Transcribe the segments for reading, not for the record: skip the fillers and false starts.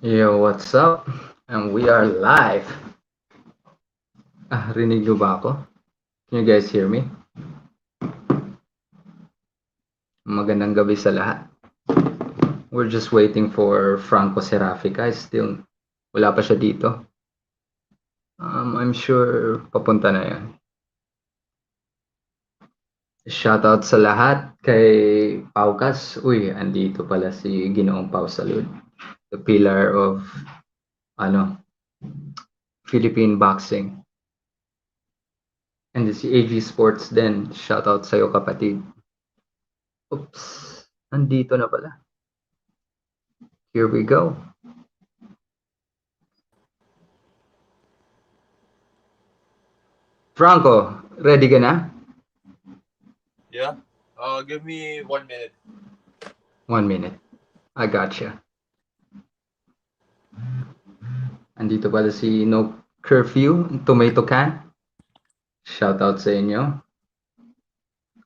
Yo, what's up? And we are live. Rinig niyo ba ako? Can you guys hear me? Magandang gabi sa lahat. We're just waiting for Franco Serafica. Wala pa siya dito. I'm sure papunta na yan. Shoutout sa lahat kay Paukas. Uy, andito pala si Ginoong Pau Salud. The pillar of, Philippine boxing. And si AG Sports din. Shoutout sa'yo kapatid. Oops, andito na pala. Here we go. Franco, ready ka na? Yeah. Give me 1 minute. 1 minute. I gotcha. Andito pala si No Curfew, Tomato Can. Shout out sa inyo.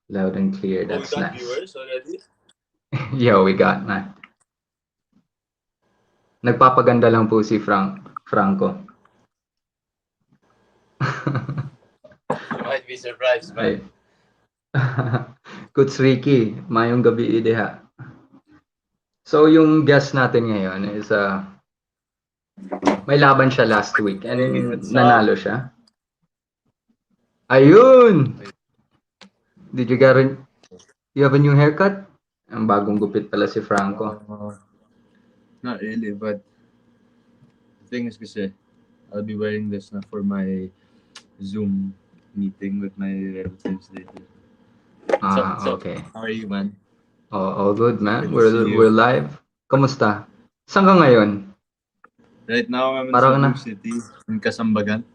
Loud and clear, We that's got nice. viewers already. Yo, we got man. Nagpapaganda lang po si Franco. You might be surprised, Ay. man. Kuts Ricky, mayong gabi ideha. So yung guest natin ngayon is may laban siya last week and Hey, what's nanalo up? siya. Ayun! Did you have a new haircut? Ang bagong gupit pala si Franco. Not really, but the thing is kasi I'll be wearing this na for my Zoom meeting with my relatives later. Okay. How are you, man? All good, man. Good to see you. We're live. Kamusta? Saan ka ngayon? Right now, I'm in Parang Cebu City, in Kasambagan.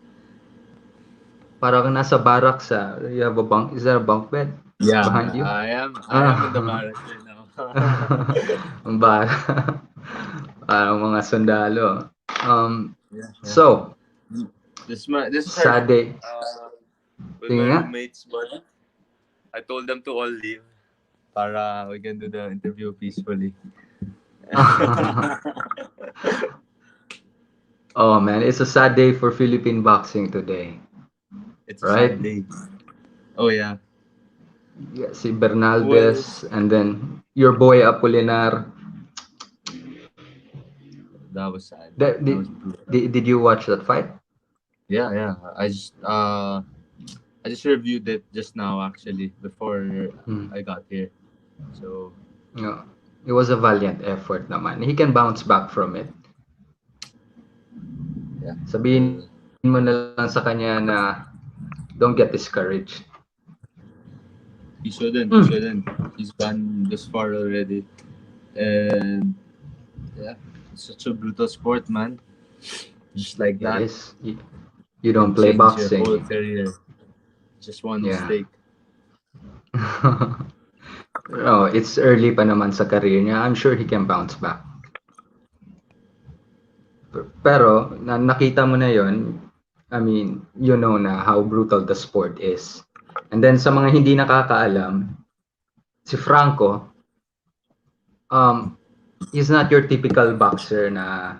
Parang nasa barracks you have a bunk. Is there a bunk bed Yeah, behind you? I am in the barracks right now. Ang parang mga sundalo. Yeah. So, This is sad day. With Tingnan my nga. roommates, buddy. I told them to all leave. para we can do the interview peacefully. Oh man, it's a sad day for Philippine boxing today. It's a Right? sad day. Oh yeah. Yeah, si Bernaldez and then your boy Apolinar. That was sad. That- That was brutal. Did you watch that fight? Yeah. I just reviewed it just now actually before I got here. So No. It was a valiant effort naman. He can bounce back from it. yeah. Sabihin mo na lang sa kanya na don't get discouraged. He shouldn't. He's gone this far already. And yeah, it's such a brutal sport, man. Just like It that. is. You don't play Change boxing. Your whole career. Just one Yeah. mistake. Oh, it's early pa naman sa career niya. I'm sure he can bounce back. Pero nakita mo na yon. I mean, you know na how brutal the sport is. And then sa mga hindi nakakaalam, si Franco, he's not your typical boxer na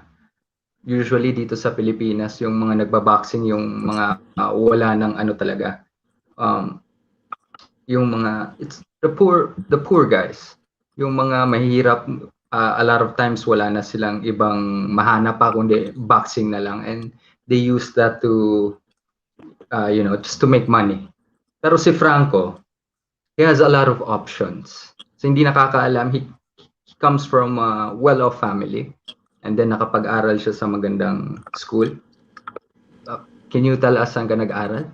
usually dito sa Pilipinas, yung mga nagbaboxing, yung mga wala ng ano talaga. Yung mga, it's the poor guys. Yung mga mahihirap, a lot of times wala na silang ibang mahanap pa kundi boxing na lang. And they use that to, just to make money. Pero si Franco, he has a lot of options. So hindi nakakaalam, he comes from a well-off family and then nakapag-aral siya sa magandang school. Can you tell us saan ka nag-aral?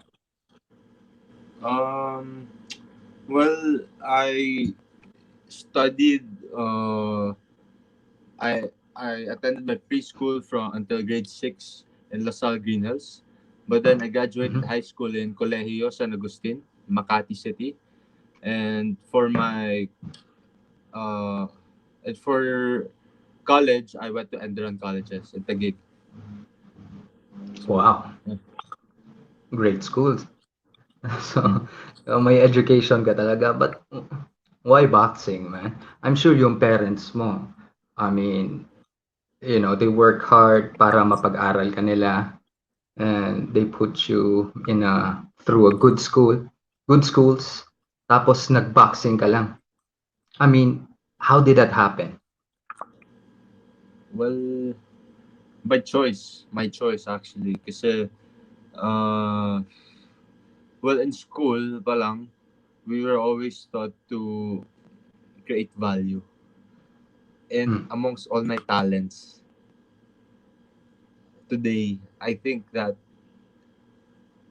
Well, I studied. I attended my preschool until grade 6 in Lasal Green Hills, but then I graduated high school in Colegio San Agustin, Makati City, and for college I went to Enderon Colleges in Taguig. Wow. Great schools. So, may education ka talaga. But why boxing, man? I'm sure yung parents mo, I mean, they work hard para mapag-aral ka nila, and they put you through a good schools, tapos nag-boxing ka lang. I mean, how did that happen? Well, by choice. My choice actually. Kasi, well, in school pa lang, we were always taught to create value. And amongst all my talents, today, I think that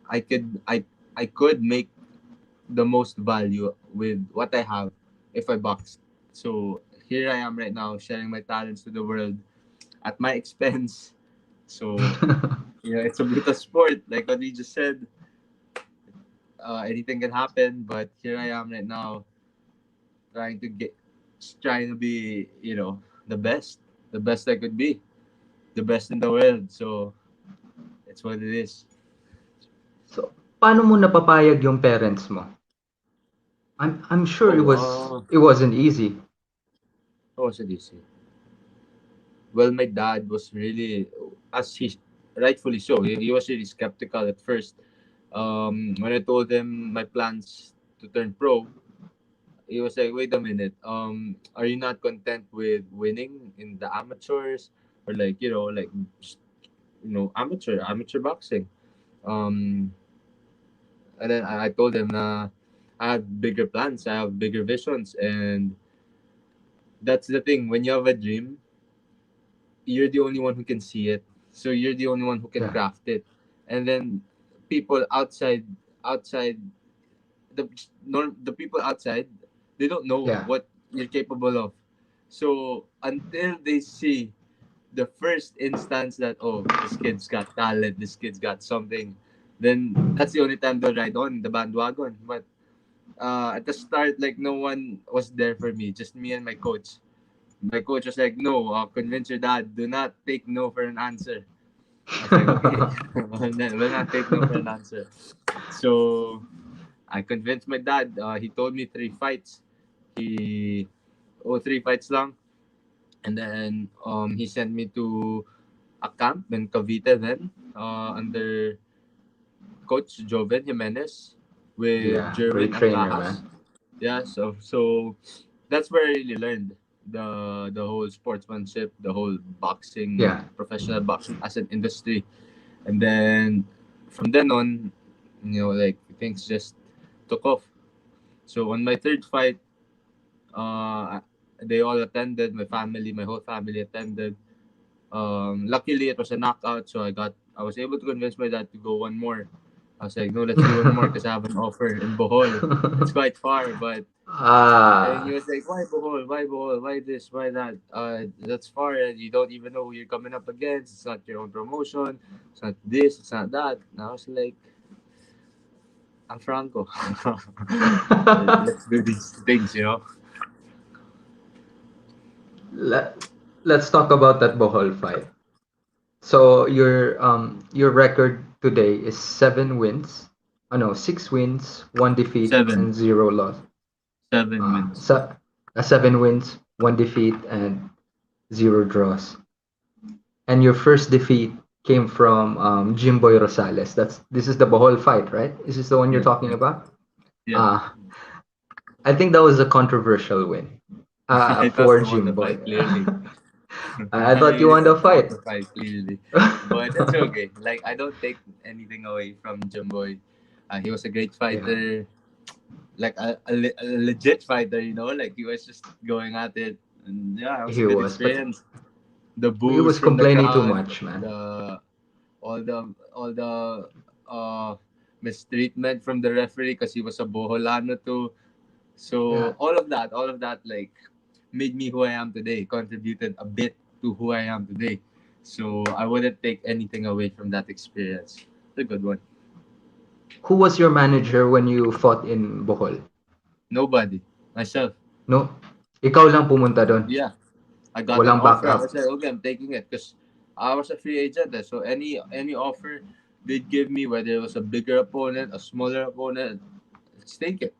I could I I could make the most value with what I have if I boxed. So here I am right now sharing my talents to the world at my expense. So it's a brutal sport, like what we just said. Anything can happen, but here I am right now trying to get trying to be, the best I could be, the best in the world. So it's what it is. So, paano mo napapayag yung parents mo? I'm sure Oh, it wasn't easy. what was it easy? Well, my dad was really, as he rightfully so, he was really skeptical at first. When I told him my plans to turn pro, he was like, "Wait a minute. Are you not content with winning in the amateurs or amateur boxing?" Um, and then I told him, I have bigger plans, I have bigger visions, and that's the thing. When you have a dream, you're the only one who can see it. So you're the only one who can Yeah. craft it. And then people outside the people outside, they don't know Yeah. what you're capable of. So until they see the first instance that, oh, this kid's got talent, this kid's got something, then that's the only time they'll ride on the bandwagon. But at the start, like, no one was there for me, just me and my coach. My coach was like, "No, convince your dad. Do not take no for an answer." I was like, "Okay, we'll not take no for an answer." So I convinced my dad. He told me 3 fights. He 3 fights lang, and then he sent me to a camp in Cavite then, under Coach Joven Jimenez with Yeah, great Jerwin trainer, Angahas. man. Yeah, so that's where I really learned the whole sportsmanship, the whole boxing, Yeah. professional boxing as an industry. And then from then on, like, things just took off. So on my third fight, they all attended. My whole family attended. Luckily, it was a knockout, so I was able to convince my dad to go one more. I was like, "No, let's do one more because I have an offer in Bohol. It's quite far, but." And he Ah, was like, "Why Bohol? Why Bohol? Why this? Why that? That's far, and you don't even know who you're coming up against. It's not your own promotion. It's not this. It's not that." And I was like, "I'm Franco. Let's do these things." Let, let's talk about that Bohol fight. So your record today is 7 wins. Oh no, 6 wins, 1 defeat, Seven, and 0 loss. 7 wins. 7 wins, 1 defeat, and 0 draws. And your first defeat came from Jimboy Rosales. This is the Bohol fight, right? Is this the one you're Yeah, talking yeah, about? yeah. Uh, I think that was a controversial win I thought for I won the Jimboy. fight clearly. I I thought you really won the thought I won fight. the fight clearly, but that's okay. Like, I don't take anything away from Jumboy. He was a great Yeah, fighter, like a legit fighter. Like, he was just going at it, and yeah, it was a he good was, but experience. The he boos was from the complaining too crowd, much, man. the all the uh mistreatment from the referee because he was a Boholano too. Yeah. So all of that, like, made me who I am today, contributed a bit to who I am today. So I wouldn't take anything away from that experience. It's a good one. Who was your manager when you fought in Bohol? Nobody. Myself. No, ikaw lang pumunta doon. Yeah. I got an Walang offer. I backup. was like, okay, I'm taking it because I was a free agent. So any offer they'd give me, whether it was a bigger opponent, a smaller opponent, let's take it.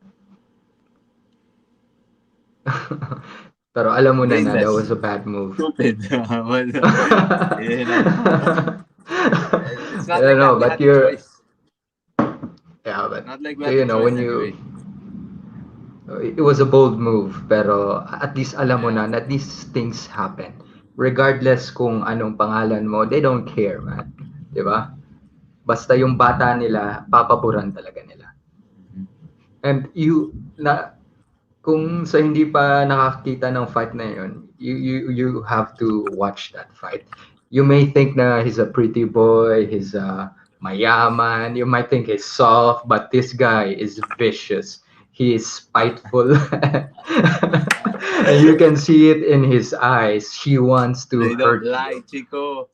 Pero alam mo na that Brainless. was a bad move. Stupid. Well, you know. It's not I like know, that we but had a you're choice. yeah, but Not like we so had a you know choice when anyway. it was a bold move, pero at least alam mo Yeah. na that these things happen. Regardless kung anong pangalan mo, they don't care, man. 'Di ba? Basta yung bata nila, papaburan talaga nila. And kung sa hindi pa nakakita ng fight na yun, you have to watch that fight. You may think na he's a pretty boy, he's mayaman, you might think he's soft, but this guy is vicious. He is spiteful. And you can see it in his eyes. He wants to They don't hurt lie, you. Chico.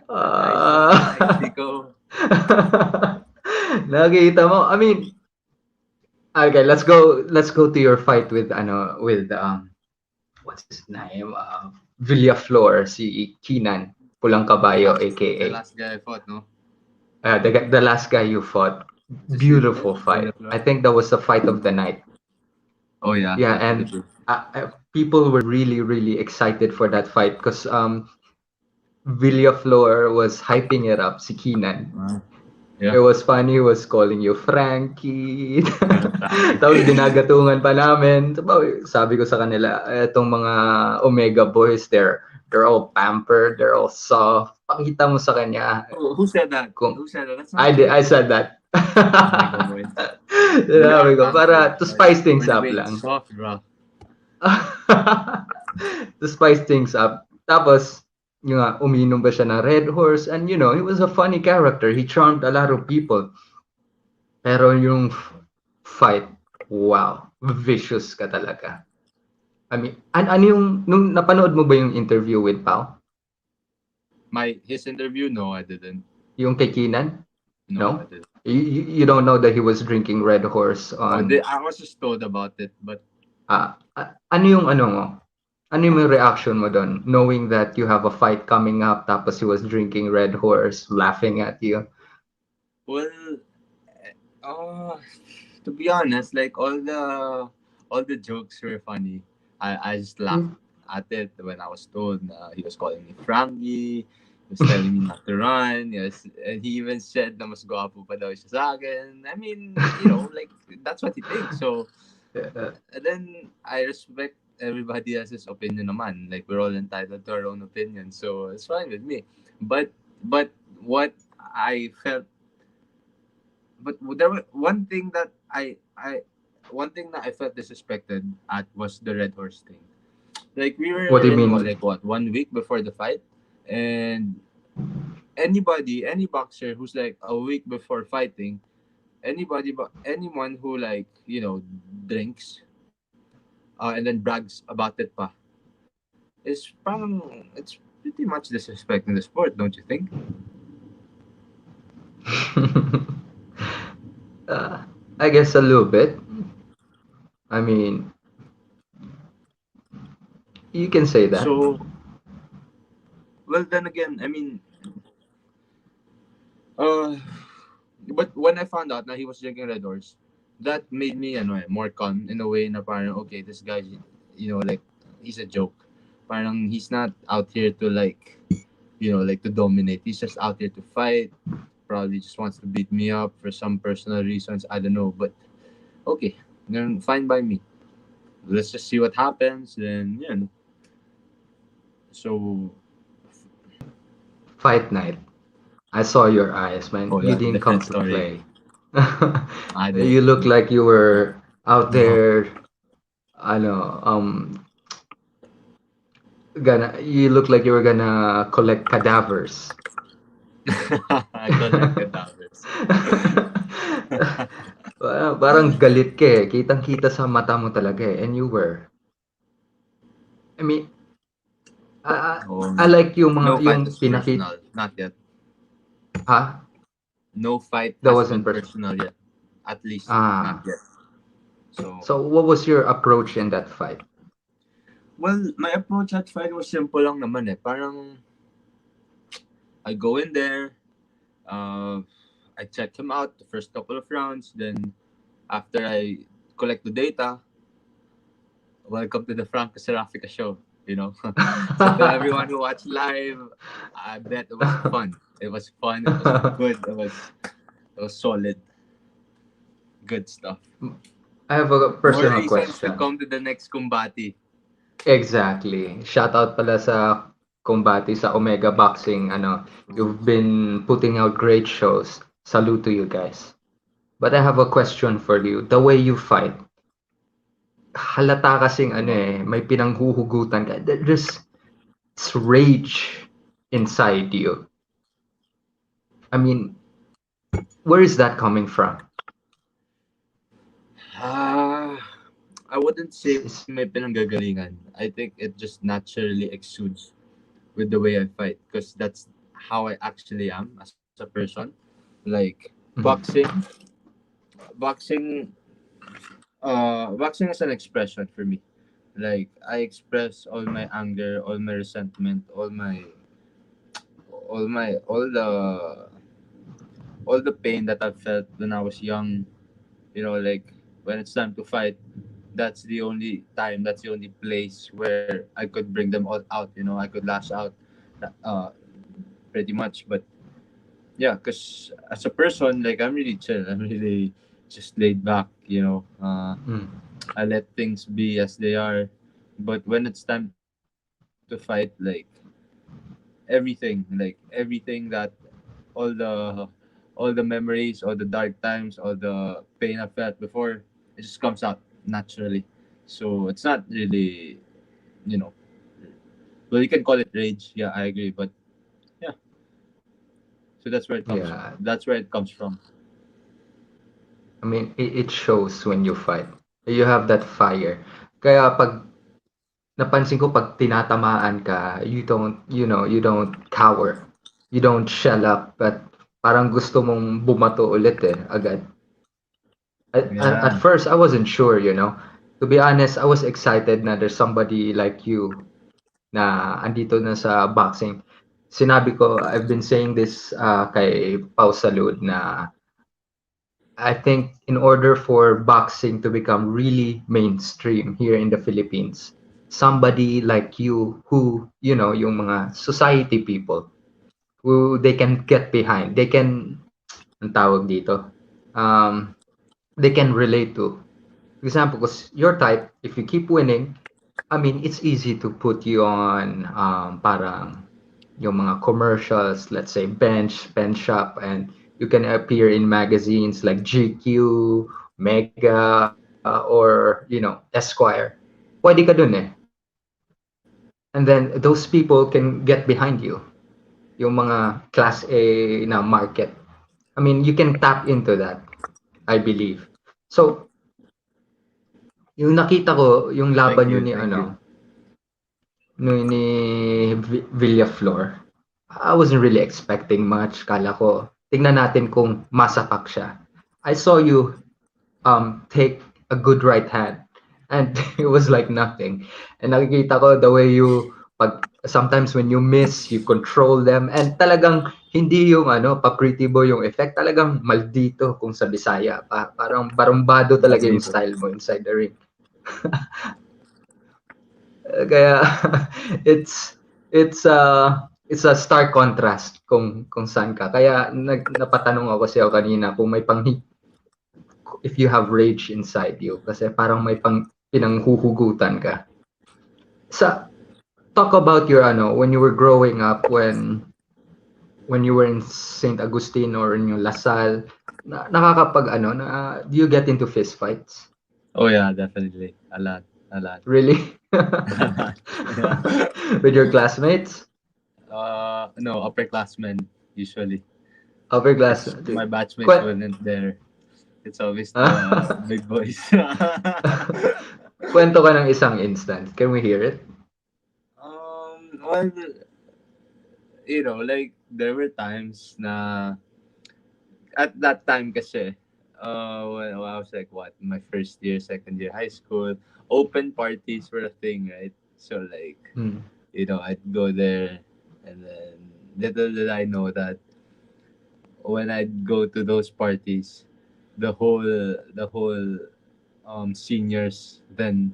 The eyes don't lie, Chico. Nakita mo, I mean, okay, let's go to your fight with what's his name? Villaflor, si Keenan, Pulang Kabayo, The aka last guy I fought, no? the last guy you fought. Is his name Beautiful fight. Villaflor? I think that was the fight of the night. Oh yeah. Yeah, and people were really, really excited for that fight because Villaflor was hyping it up, si Keenan. Yeah. It was funny, he was calling you Frankie. Tapos ginagatungan pa namin. Sabi ko sa kanila, etong mga Omega boys, they're all pampered, they're all soft. Pakita mo sa kanya. Who said that? Kung, Who said that? That's not I said that. Omega boys. Sinabi ko, para to spice things up lang. Soft, bro. To spice things up. Tapos, yung uminom ba siya ng Red Horse, and he was a funny character, he charmed a lot of people, pero yung fight, wow, vicious ka talaga. I mean, ano yung nung napanood mo ba yung interview with Pao? His interview? No, I didn't. Yung kay Keenan? No? I didn't. You don't know that he was drinking Red Horse on I was just told about it, but ano yung ano yung reaction mo doon, knowing that you have a fight coming up, tapos he was drinking Red Horse, laughing at you? Well, to be honest, like all the jokes were funny. I just laughed at it when I was told he was calling me Frankie. He was telling me not to run. Yes, and he even said na mas gwapo pa daw siya sa akin. I mean, like that's what he thinks. So, and then I respect everybody else's opinion naman. Like we're all entitled to our own opinion, so it's fine with me. But what I felt, but there was one thing that I felt disrespected at was the Red Horse thing. Like we were What do you in, mean? like 1 week before the fight, and any boxer who's like a week before fighting, anyone who like drinks and then brags about it pa, is parang it's pretty much disrespecting the sport, don't you think? I guess a little bit. I mean, you can say that. So, well, then again, I mean, but when I found out that he was drinking Red Horse, that made me more calm in a way na parang, okay, this guy, like, he's a joke. Parang he's not out here to like to dominate. He's just out here to fight. Probably just wants to beat me up for some personal reasons. I don't know, but okay, then fine by me. Let's just see what happens. Then So Fight night. I saw your eyes, man. Oh, You yeah, didn't come to different story. play. I did. You look like you were out No. there. You look like you were gonna collect cadavers. I collect cadavers. Parang galit ka eh. Kitang-kita sa mata mo talaga eh. And you were. I mean, I like yung No mga fight yung is pinakita. personal. Not yet. Ha? No fight That has wasn't been personal. personal yet. At least Ah. not yet. So what was your approach in that fight? Well, my approach at fight was simple lang naman eh. Parang I go in there, I check him out the first couple of rounds, then after I collect the data, welcome to the Franco Serafica show. So to everyone who watched live, I bet it was fun. It was fun. It was good. It was solid. Good stuff. I have a More personal reasons to question. come to the next Kumbati. Exactly. Shout out pala sa Combati sa Omega Boxing. You've been putting out great shows. Salute to you guys. But I have a question for you. The way you fight, halata kasing may pinanghuhugutan ka. There's rage inside you. I mean, where is that coming from? Ah, I wouldn't say Is- may pinanggagalingan. I think it just naturally exudes with the way I fight because that's how I actually am as a person. Like Mhm. boxing, boxing is an expression for me. Like I express all my anger, all my resentment, all the pain that I felt when I was young. Like when it's time to fight, that's the only place where I could bring them all out. I could lash out, uh, pretty much. But yeah, because as a person, like I'm really chill. I'm really just laid back. Mm. I let things be as they are. But when it's time to fight, everything that all all the memories, all the dark times, all the pain I felt before, it just comes out naturally. So it's not really, you know, well, you can call it rage. Yeah, I agree. But yeah, so that's where it comes. Yeah. That's where it comes from. I mean, it shows when you fight. You have that fire. Kaya pag napansin ko pag tinatamaan ka, you don't cower. You don't shell up, but parang gusto mong bumato ulit agad. At Yeah. first, I wasn't sure. To be honest, I was excited na there's somebody like you na andito na sa boxing. Sinabi ko, I've been saying this kay Pau Salud na I think in order for boxing to become really mainstream here in the Philippines, somebody like you who, yung mga society people who they can get behind, they can, ang tawag dito, um, they can relate to. For example, because your type, if you keep winning, I mean, it's easy to put you on parang yung mga commercials, let's say bench shop, and you can appear in magazines like GQ, Mega, or Esquire. Pwede ka dun And then those people can get behind you, yung mga class A na market. I mean, you can tap into that, I believe. So, yung nakita ko, yung Thank laban nyo you. Thank you. ni Villaflor, I wasn't really expecting much. Kala ko, tingnan natin kung masapak siya. I saw you take a good right hand and it was like nothing. And nakikita ko the way sometimes when you miss, you control them and talagang hindi yung pa-pretty boy yung effect, talagang maldito kung sa Bisaya. Parang barumbado talaga yung Maldito. style mo inside the ring. Kaya it's a stark contrast kung saan ka. Kaya napatanong ako sa'yo kanina kung may if you have rage inside you kasi parang may pinanghuhugutan ka. Sa talk about your when you were growing up, when you were in St. Agustin or in yung Lasal, nakakapag do you get into fist fights? Oh yeah, definitely. A lot. A lot. Really? Yeah. With your classmates? No, upperclassmen usually. Upper class. Because my batchmates Kwen- weren't there. It's always the big boys. Kwento ka ng isang instance. Can we hear it? Well, like there were times na at that time kasi when I was like what my first year, second year high school, open parties were a thing, right? So like Hmm. I'd go there, and then little did I know that when I'd go to those parties, the whole seniors then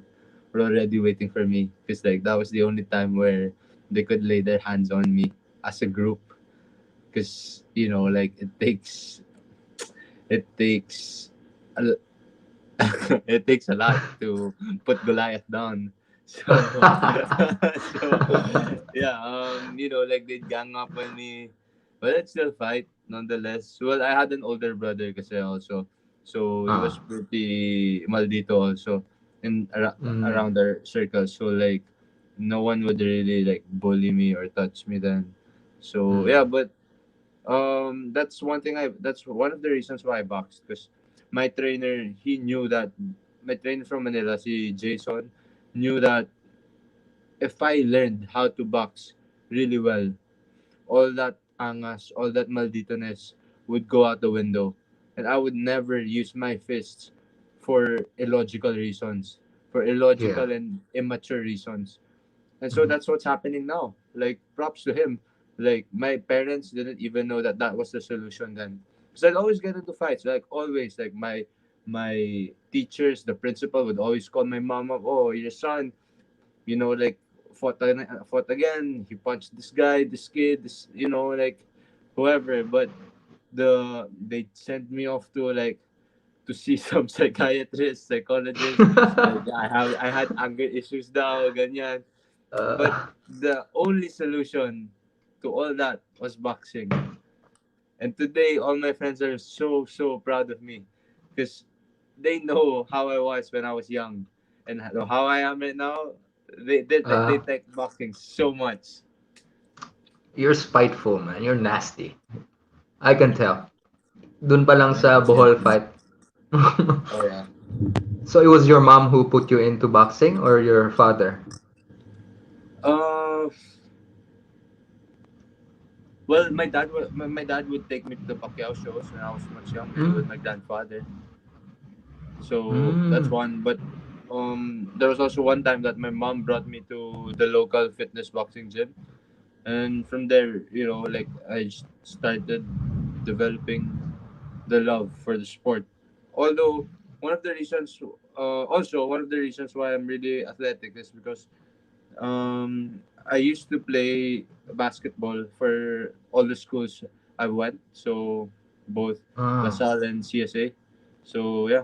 were already waiting for me, because like that was the only time where they could lay their hands on me as a group, because like it takes a, it takes a lot to put Goliath down. So, so yeah, like they'd gang up on me, but I'd still fight nonetheless. Well, I had an older brother kasi also, so he was Ah. pretty maldito also Mm. around our circle. So like, no one would really like bully me or touch me then. So yeah, Mm. but that's one of the reasons why I boxed, because my trainer he knew that my trainer from Manila, si Jason, knew that if I learned how to box really well, all that angas, all that maldito-ness would go out the window, and I would never use my fists for illogical reasons, for Yeah. illogical and immature reasons. And so Mhm. that's what's happening now. Like, props to him. Like, my parents didn't even know that that was the solution then. Because I'd always get into fights. Like, always. Like, my teachers, the principal would always call my mom up, oh, your son, like, fought again. He punched this guy, this kid, like, whoever. But they sent me off to, like, to see some psychiatrist, psychologist. Like, I had anger issues daw, ganyan. But Uh, the only solution to all that was boxing. And today, all my friends are so, so proud of me, because they know how I was when I was young, and how I am right now. They uh, take boxing so much. you're spiteful, man. You're nasty. I can tell. Dun pa lang Yeah, sa that's it. Bohol fight. Oh yeah. So it was your mom who put you into boxing or your father? Uh, well, my dad would take me to the Pacquiao shows when I was much younger with Mm. my grandfather. So that's Mm. one. But there was also one time that my mom brought me to the local fitness boxing gym, and from there, like, started developing the love for the sport. Although one of the reasons why I'm really athletic is because I used to play basketball for all the schools I went, so both Ah. LaSalle and CSA. So yeah,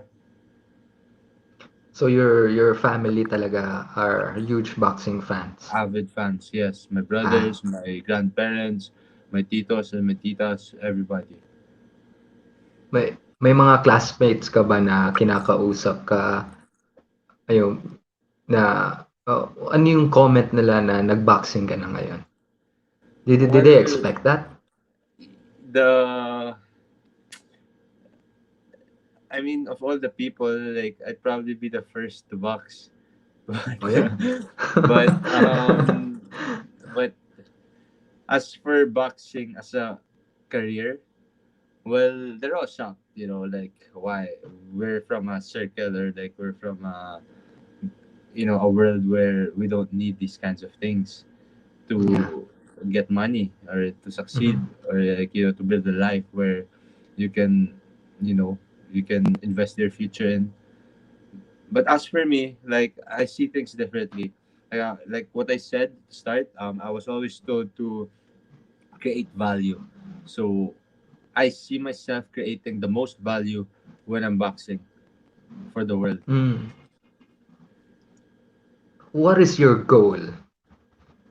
So your family talaga are huge boxing fans. avid fans. Yes, my Ah, brothers, my grandparents, my titos and my titas, everybody. may mga classmates ka ba na kinakausap ka ayun na ano yung comment nila na nag-boxing ka na ngayon? Did they Well, expect that? the I mean, of all the people, like, I'd probably be the first to box, but Oh yeah. but but as for boxing as a career, well, they're all shocked. Like, why we're from a circle, or like we're from a world where we don't need these kinds of things Yeah. to get money or to succeed, Mhm. or like, to build a life where you can you know you can invest your future in. But as for me, like, I see things differently. Like what I said to start, I was always told to create value. So I see myself creating the most value when I'm boxing for the world. Mm. What is your goal?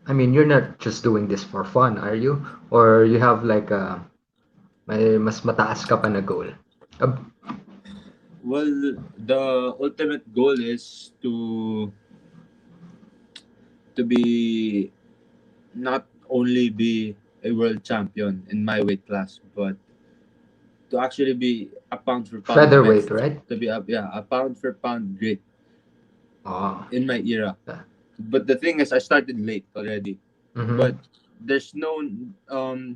I mean, you're not just doing this for fun, are you? Or you have like may mas mataas ka pa na goal? Uh, Well, the ultimate goal is to be not only be a world champion in my weight class, but to actually be a pound for pound featherweight, best, right? to be a pound for pound great Oh. in my era. But the thing is, I started late already. But Mm-hmm. there's no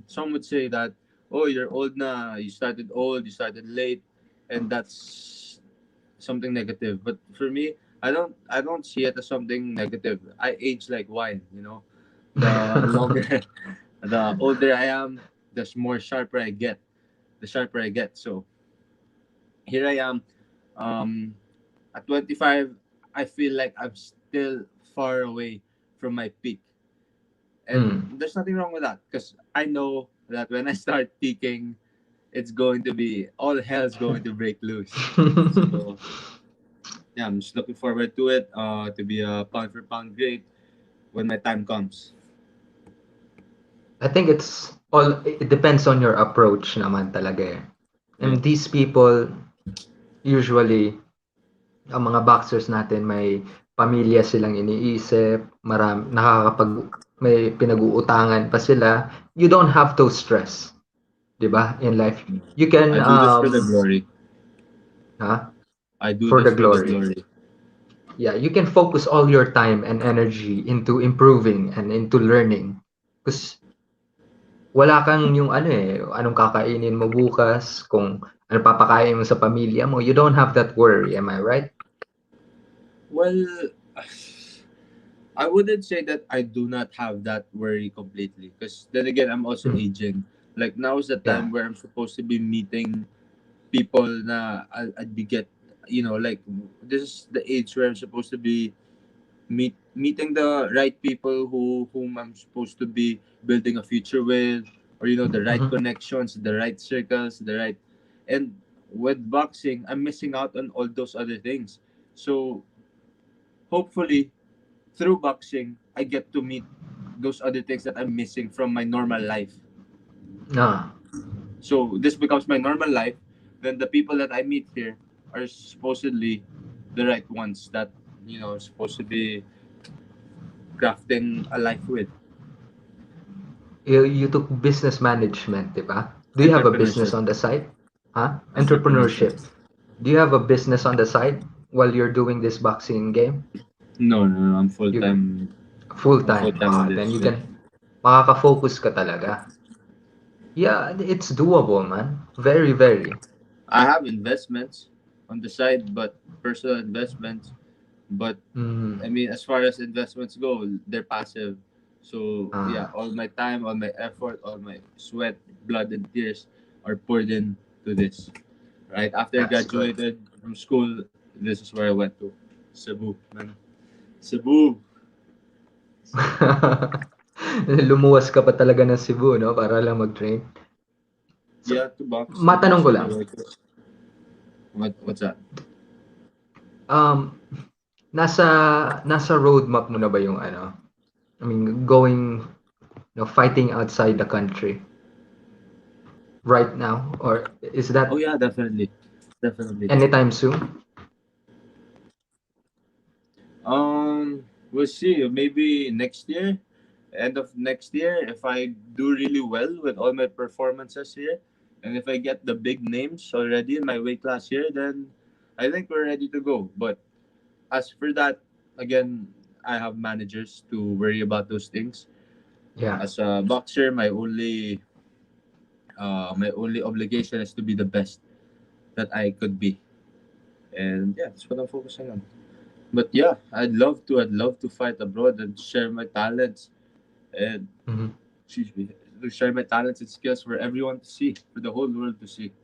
some would say that, oh, you're old na, you started old, you started late, and that's something negative. But for me, I don't see it as something negative. I age like wine. The longer the older I am, the more sharper I get. The sharper I get. So here I am, um at 25. I feel like I'm still far away from my peak. And Mm. there's nothing wrong with that because I know that when I start peaking, it's going to be all hell's going to break loose. So yeah, I'm just looking forward to it. To be a pound for pound great when my time comes. I think it depends on your approach naman talaga eh. Yeah. And these people usually ang mga boxers natin may pamilya silang iniisip, may pinag-uutangan pa sila. You don't have to stress, 'di ba? In life, you can I do this for the glory. huh? I do For the this for the glory. glory. Yeah, you can focus all your time and energy into improving and into learning. Because wala kang yung anong kakainin mo bukas, kung ano papakain mo sa pamilya mo. You don't have that worry, am I right? Well, I wouldn't say that I do not have that worry completely because then again, I'm also Mm. aging. Like now is the Yeah. time where I'm supposed to be meeting people na I'd be like this is the age where I'm supposed to be meeting the right people whom I'm supposed to be building a future with, or the right Mhm. connections, the right circles, and with boxing, I'm missing out on all those other things. So hopefully through boxing, I get to meet those other things that I'm missing from my normal life. Ah, So this becomes my normal life. Then the people that I meet here are supposedly the right ones that supposed to be crafting a life with. you took business management, di ba? Do you have a business Entrepreneurship. on the side? Huh? Entrepreneurship. Entrepreneurship. Do you have a business on the side while you're doing this boxing game? No, no, no. I'm full You time. full I'm full time. time on Then this. you Yeah. can makaka-focus ka talaga. Yeah, it's doable, man. Very, very. I have investments on the side, but personal investments. But I Mm. mean, as far as investments go, they're passive. So yeah, Ah, all my time, all my effort, all my sweat, blood, and tears are poured into this. Right after I that's good. graduated from school, this is where I went to Cebu, man. Cebu. Lumuwas ka pa talaga ng Cebu, no? Para lang mag-train. So, Yeah, to box matanong ko for the lang. workers. What's that? Um, nasa roadmap mo na ba yung I mean, going, fighting outside the country right now? Or is Oh that yeah, definitely, definitely. anytime soon? We'll see. Maybe next year, end of next year, if I do really well with all my performances here, and if I get the big names already in my weight class here, then I think we're ready to go. But as for that, again, I have managers to worry about those things. Yeah. As a boxer, my only obligation is to be the best that I could be, and yeah, that's what I'm focusing on. But yeah, I'd love to fight abroad and share my talents and Mhm. excuse me, to share my talents and skills for everyone to see, for the whole world to see.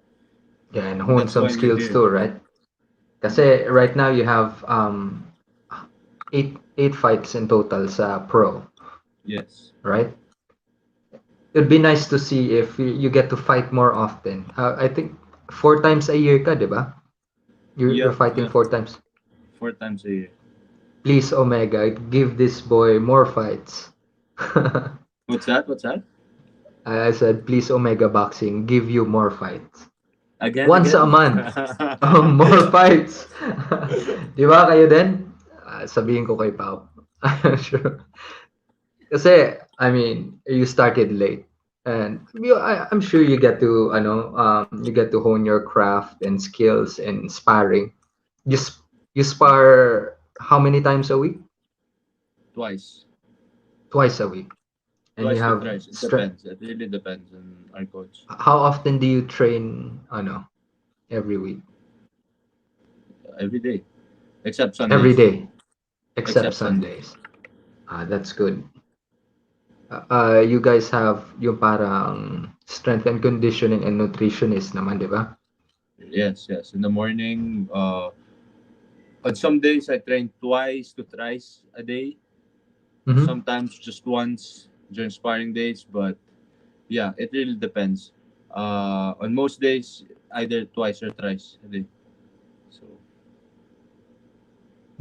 Yeah, and And hone that's some why we're skills here. too, right? Kasi right now you have eight fights in total sa pro, Yes. right? It'd be nice to see if you get to fight more often. I think 4 times a year ka, di ba? You're Yeah, fighting yeah. 4 times. 4 times a year. Please, Omega, give this boy more fights. What's that? What's that? I said, please, Omega Boxing, give you more fights. Again, Once a again? month. More fights. Di ba kayo din? Sabihin ko kay Pao. Sure. Kasi, I mean, you started late. And I'm sure you get to, you get to hone your craft and skills and sparring. You spar how many times a week? Twice. Twice a week. And you Twice to have thrice. It strength. depends. It really depends on our coach. How often do you train, every week? Every day. Except Every Sundays. day, except Except Sundays. Sundays. That's good. You guys have yung parang strength and conditioning and nutritionist naman, di ba? Yes, yes. In the morning, On some days, I train twice to thrice a day. Mm-hmm. Sometimes just once during sparring days, but yeah, it really depends. On most days, either twice or thrice a day. So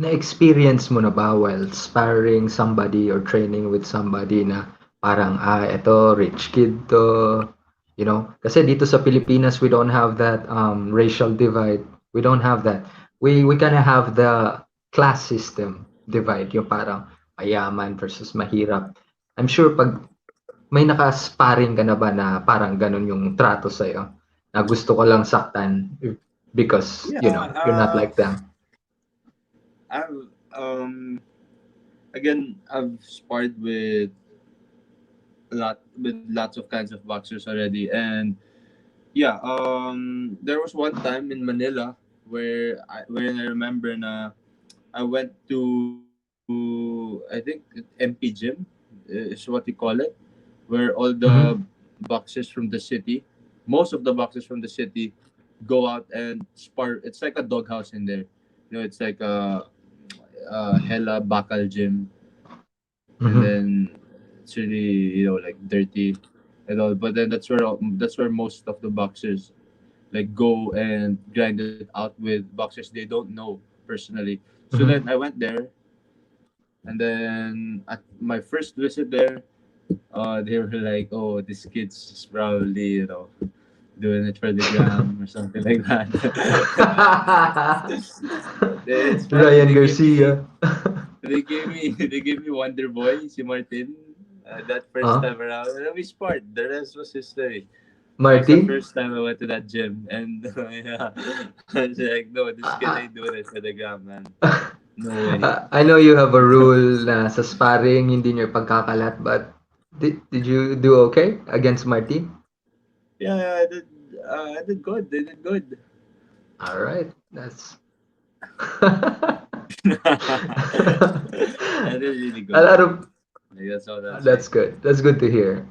Na-experience mo na ba while sparring somebody or training with somebody na parang, eto, rich kid to, you know? Kasi dito sa Pilipinas, we don't have that racial divide. We don't have that. We kind of have the class system divide, yung parang mayaman versus mahirap. I'm sure pag may naka-sparring ka na ba na parang ganun yung trato sa'yo? Na gusto ko lang saktan because, yeah, you know, you're not like them. I've again I've sparred with lots of kinds of boxers already, and yeah, there was one time in Manila where I remember na I went to I think MP Gym is what you call it, where all the Mhm. boxers from the city, most of the boxers from the city, go out and spar. It's like a doghouse in there. You know, it's like a hella bakal gym, and then Mhm. it's really like dirty and all. But then that's where most of the boxers like go and grind it out with boxers they don't know personally. So then I Mhm. went there, and then at my first visit there, they were like, "Oh, this kid's just probably doing it for the gram or something like that." It's funny. Ryan Garcia. They gave me Wonder Boy, si Martin. That first Ah, time around, and then we sparred. The rest was history. That was the Martin? first time I went to that gym, and yeah, I was like, "No, this kid I, ain't doing it for the gram, man. I No way." I know you have a rule na sa sparring hindi niyo pagkakalat, but did you do okay against Martin? Yeah, I did. I did good. They did good. All right, that's I did really a good. lot of Like, that's all I'll say. that's good. That's good to hear.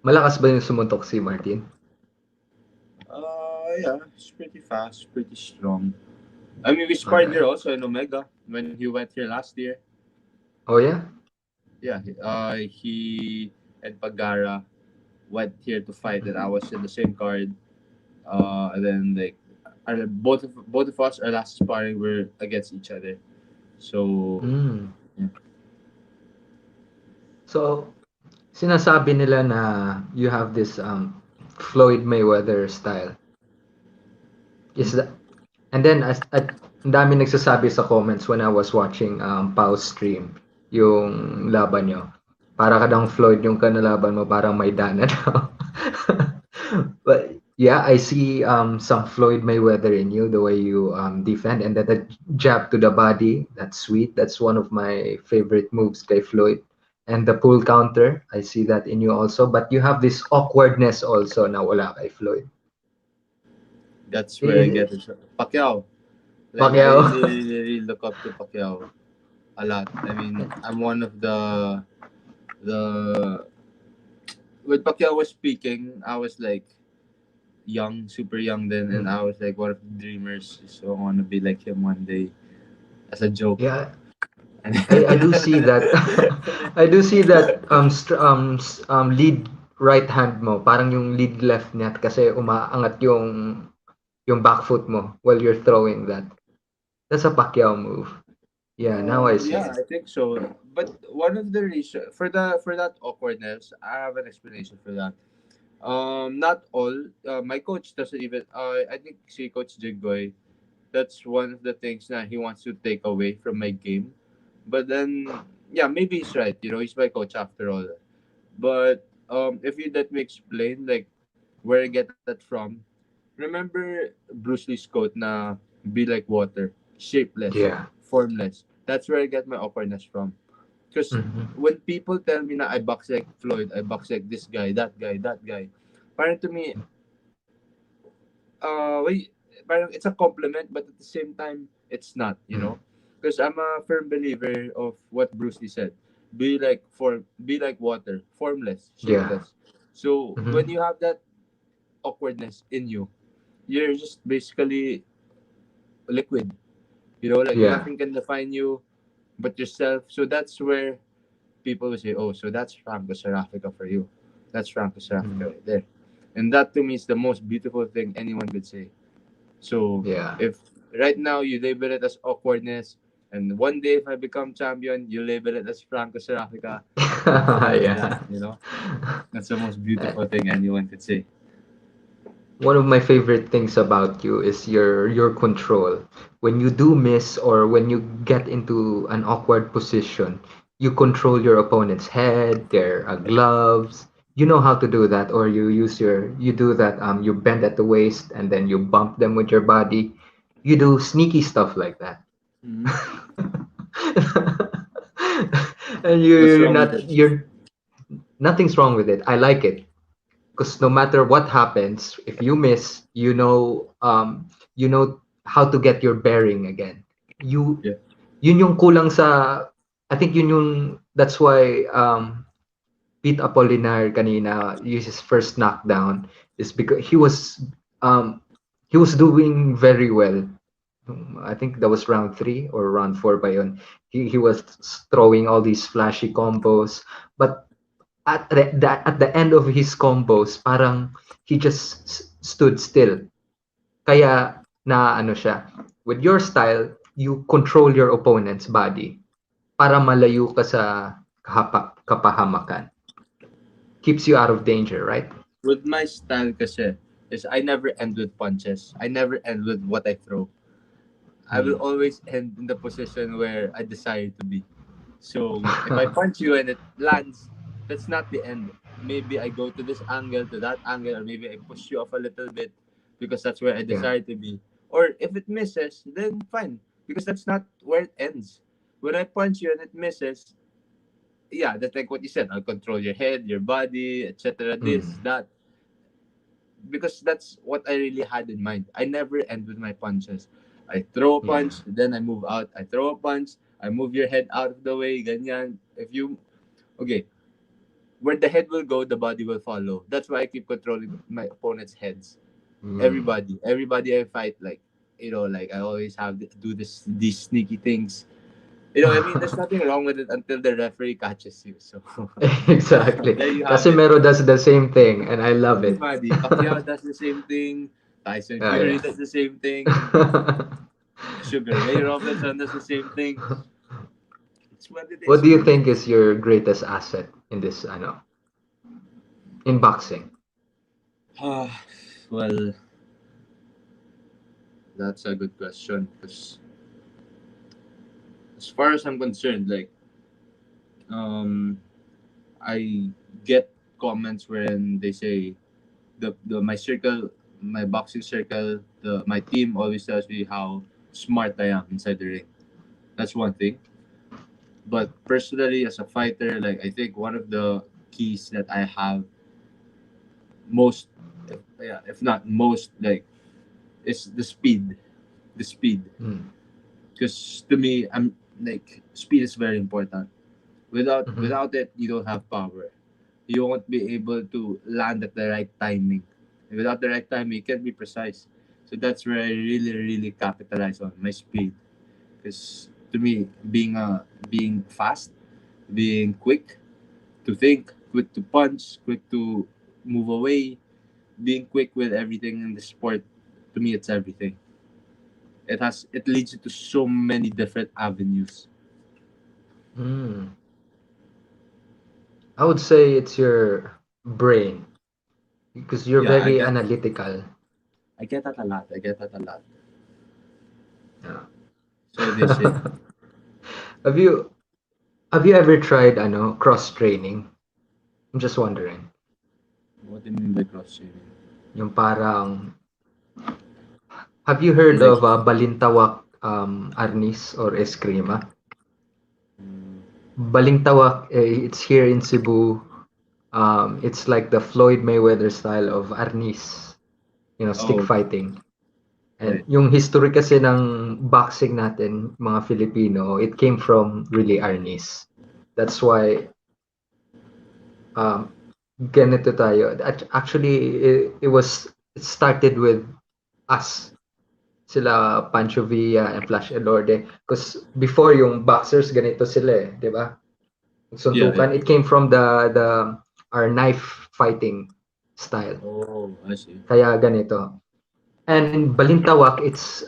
Malakas ba yung sumuntok si Martin? Yeah, it's pretty fast, pretty strong. I mean, we All sparred right. here also in Omega when he went here last year. Oh yeah. Yeah, he and Pagara went here to fight, and I was in the same card. And then like, both of us, our last sparring were against each other. So Mm. yeah. So sinasabi nila na you have this Floyd Mayweather style. Is Hmm? that and then ang dami nagsasabi sa comments when I was watching Pau's stream yung laban nyo. Para ka daw Floyd yung kanalaban mo, parang may dana daw. But yeah, I see some Floyd Mayweather in you, the way you defend and that the jab to the body, that's sweet. That's one of my favorite moves kay Floyd. And the pull counter, I see that in you also. But you have this awkwardness also na wala kay Floyd. That's where I Eh, get it. Pacquiao. Like I Pacquiao. really look up to Pacquiao a lot. I mean, I'm one of the when Pacquiao was speaking, I was like young, super young then, and I was like one of the dreamers. So I want to be like him one day, as a joke. Yeah, And I do see that. I do see that lead right hand mo, parang yung lead left niya kasi umaangat yung back foot mo while you're throwing that. That's a Pacquiao move. Yeah, now I see yeah, it. I think so. But one of the reason for that awkwardness, I have an explanation for that. Not all. My coach doesn't even. I think si Coach Jigboy, that's one of the things that he wants to take away from my game. But then, yeah, maybe he's right. You know, he's my coach after all. But if you let me explain like where I get that from, remember Bruce Lee's quote na be like water, shapeless, Yeah. formless. That's where I get my awkwardness from. Because Mhm. when people tell me na I box like Floyd, I box like this guy, that guy, parang to me, wait, parang it's a compliment, but at the same time, it's not, you Mm. know? Because I'm a firm believer of what Bruce Lee said. Be like water, formless, Yeah. shapeless. So when Mhm. you have that awkwardness in you, you're just basically liquid. Like Yeah. nothing can define you but yourself. So that's where people will say, "Oh, so that's Franco Serafica for you. That's Franco Serafica Mm. right there." And that to me is the most beautiful thing anyone could say. So Yeah. if right now you label it as awkwardness, and one day if I become champion, you label it as Franco Serafica, then fuck with that. Yeah. That's the most Uh, beautiful thing anyone could say. One of my favorite things about you is your control. When you do miss or when you get into an awkward position, you control your opponent's head, their gloves. You know how to do that, or you do that. You bend at the waist and then you bump them with your body. You do sneaky stuff like that. Mm-hmm. And What's you're wrong with not it? you're nothing's wrong with it. I like it because no matter what happens, if you miss, you know how to get your bearing again. You Yeah. yun yung kulang sa I think yun yung that's why Pete Apolinar kanina his first knockdown is because um he was doing very well. I think that was round 3 or round 4 ba yun. He was throwing all these flashy combos, but at the end of his combos, parang he just stood still. Kaya na ano siya. With your style, you control your opponent's body para malayo ka sa kapahamakan. Keeps you out of danger, right? With my style kasi is I never end with punches. I never end with what I throw. I will Mm. always end in the position where I desire to be. So if I punch you and it lands, that's not the end. Maybe I go to this angle, to that angle, or maybe I push you off a little bit because that's where I Yeah. desire to be. Or if it misses, then fine, because that's not where it ends. When I punch you and it misses, yeah, that's like what you said. I'll control your head, your body, etc. This, Mm. that, because that's what I really had in mind. I never end with my punches. I throw a Yeah. punch, then I move out. I throw a punch, I move your head out of the way, ganyan. If you, okay, where the head will go, the body will follow. That's why I keep controlling my opponent's heads. Mm. Everybody I fight, like, like I always have to do these sneaky things. I mean, there's nothing wrong with it until the referee catches you. So Exactly. there you have it. Casimero does the same thing and I love it. Everybody, Pacquiao does the same thing. Tyson Yeah, Fury yeah. does the same thing. Sugar Ray Robinson does the same thing. It's what it What is, do you man. think is your greatest asset in this in boxing? Well, that's a good question. Because as far as I'm concerned, like, um, I get comments when they say the my circle, my boxing circle, my team always tells me how smart I am inside the ring. That's one thing. But personally, as a fighter, like I think one of the keys that I have most, if not most, like is the speed. The speed, Mm. because to me, I'm like speed is very important. Mhm. Without it, you don't have power. You won't be able to land at the right timing. And without the right timing, you can't be precise. So that's where I really, really capitalize on my speed. Because to me, being fast, being quick to think, quick to punch, quick to move away, being quick with everything in the sport, to me, it's everything. It leads you to so many different avenues. Mm. I would say it's your brain because you're Yeah, very analytical. I get that a lot. I get that a lot. Yeah. So they say. Have you have you ever tried cross training? I'm just wondering. What do you mean by cross training? Yung parang have you heard Like, of balintawak arnis or eskrima? Balintawak, it's here in Cebu. It's like the Floyd Mayweather style of arnis, stick oh, fighting. And right. yung history kasi ng boxing natin, mga Filipino, it came from really arnis. That's why um, ganito tayo. Actually, it started with us sila Pancho Villa and Flash Elorde. Because before yung boxers, ganito sila di ba? Yeah. Suntukan, it came from our knife fighting style. Oh, I see. Kaya ganito. And in Balintawak, it's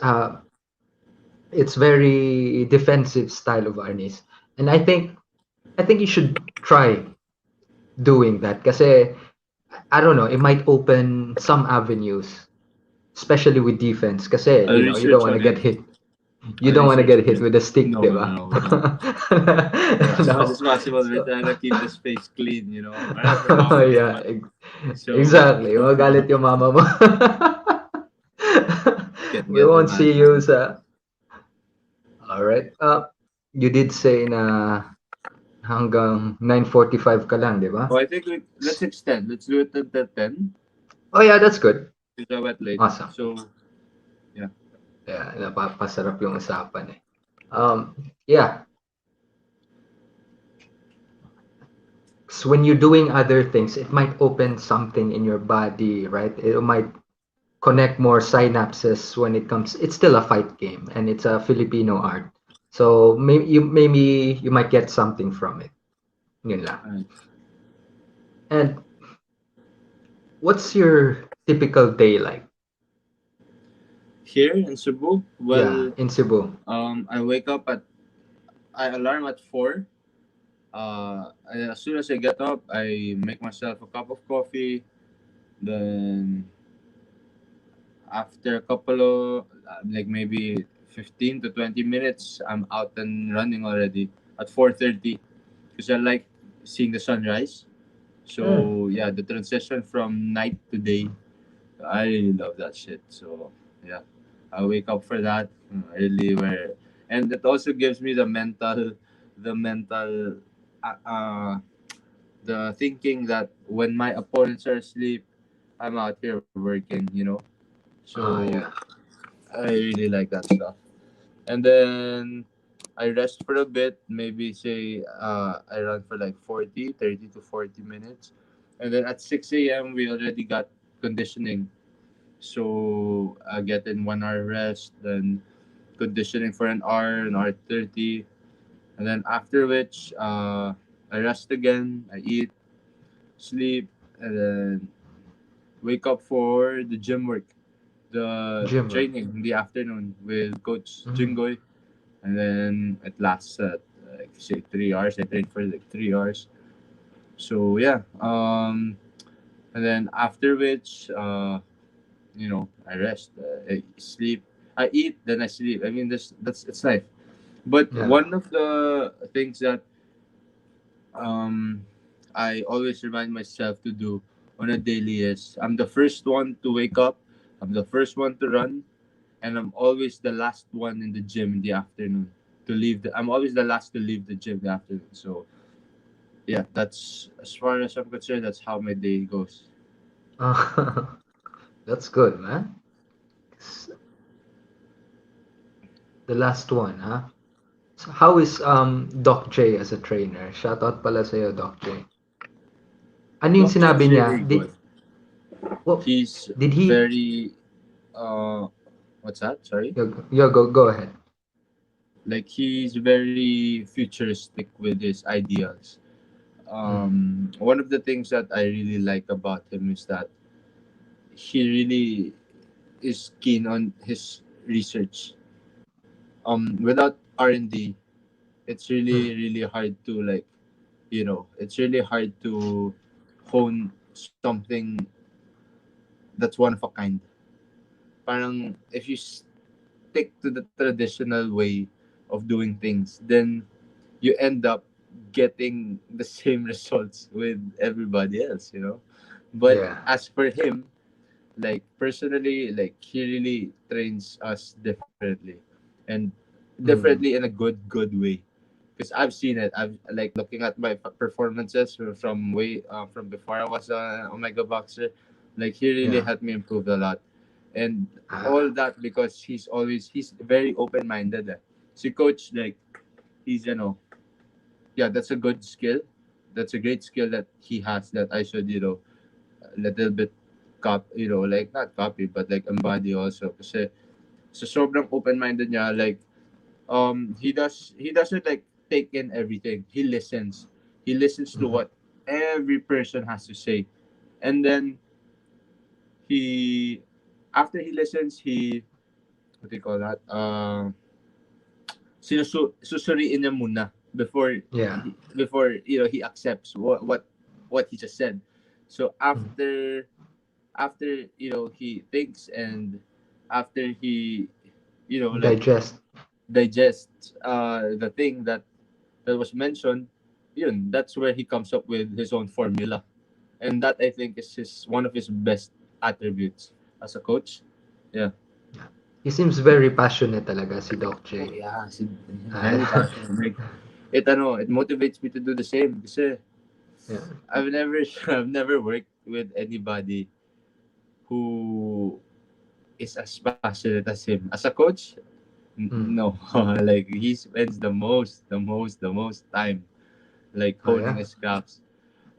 very defensive style of arnis. And I think you should try doing that kasi I don't know, it might open some avenues, especially with defense kasi I'll you don't research want to on get it. hit. You I'll don't want to research get on hit it. with a stick, No, di no, ba? no, we don't. As much No. as possible, we're trying to keep the space clean, Wherever mama Yeah, naman. So, exactly. Magalit yung mama mo. can We get won't see you mad. sa... Alright. You did say na hanggang 9:45 ka lang, di ba? Oh, I think let's extend. Let's do it until 10. Oh yeah, that's good. Because I went late. Awesome. So, yeah. Yeah, napapasarap yung usapan eh. Yeah. So when you're doing other things, it might open something in your body, right? It might connect more synapses when it comes. It's still a fight game, and it's a Filipino art. So maybe you might get something from it. Yun lang. Alright. And what's your typical day like? Here in Cebu, Yeah, well, in Cebu. I wake up I alarm at 4. As soon as I get up, I make myself a cup of coffee. Then after a couple of like maybe 15 to 20 minutes, I'm out and running already at 4:30 because I like seeing the sunrise. So yeah, the transition from night to day, I really love that shit. So yeah, I wake up for that. I really wear, and it also gives me the mental, uh, uh, the thinking that when my opponents are asleep, I'm out here working. So Yeah. I really like that stuff. And then I rest for a bit, maybe say I run for like 30 to 40 minutes. And then at 6 a.m., we already got conditioning. So I get in 1 hour rest, then conditioning for an hour 30. And then after which, I rest again, I eat, sleep, and then wake up for the gym work, the Gym. training in the afternoon with Coach Mhm. Jingoy. And then it lasts like say 3 hours. I train for like 3 hours. So yeah, and then after which, I rest, I sleep, I eat, then I sleep. I mean, that's it's life. But Yeah. one of the things that I always remind myself to do on a daily is I'm the first one to wake up, I'm the first one to run, and I'm always the last one in the gym in the afternoon to leave. I'm always the last to leave the gym in the afternoon. So yeah, that's as far as I'm concerned. That's how my day goes. That's good, man. The last one, huh? So how is Doc J as a trainer? Shoutout pala sa'yo, Doc J. Ano yung Doctor sinabi is niya? really good. Well, He's did he? very what's that? Sorry. Go ahead. Like he's very futuristic with his ideas. One of the things that I really like about him is that he really is keen on his research. Without R&D, it's Mm. really hard to it's really hard to hone something that's one of a kind. Parang if you stick to the traditional way of doing things, then you end up getting the same results with everybody else. But Yeah. as for him, like personally, like he really trains us differently, and Mm. differently in a good way. Because I've seen it. I've like looking at my performances from before I was a Omega boxer. Like he really Yeah. helped me improve a lot, and all Ah, that because he's very open minded. Si coach, like he's yeah, that's a good skill. That's a great skill that he has that I should a little bit like not copy but like embody also. Kasi So sobrang open-minded niya, like he doesn't like take in everything. He listens. He listens to Mhm. what every person has to say. And then he after he listens, he what do you call that? Susuriin niya muna before Yeah. he accepts what he just said. So Mhm. after he thinks, and after he like Digest. digests the thing that was mentioned, that's where he comes up with his own formula. And that, I think, is one of his best attributes as a coach. Yeah. Yeah. He seems very passionate talaga si Doc Oh J. yeah, Ah, very passionate. Like, it motivates me to do the same. Kasi yeah. I've never I've never worked with anybody who is as passionate as him. As a coach, Mm. no. Like, he spends the most time like Oh honing yeah. his crafts.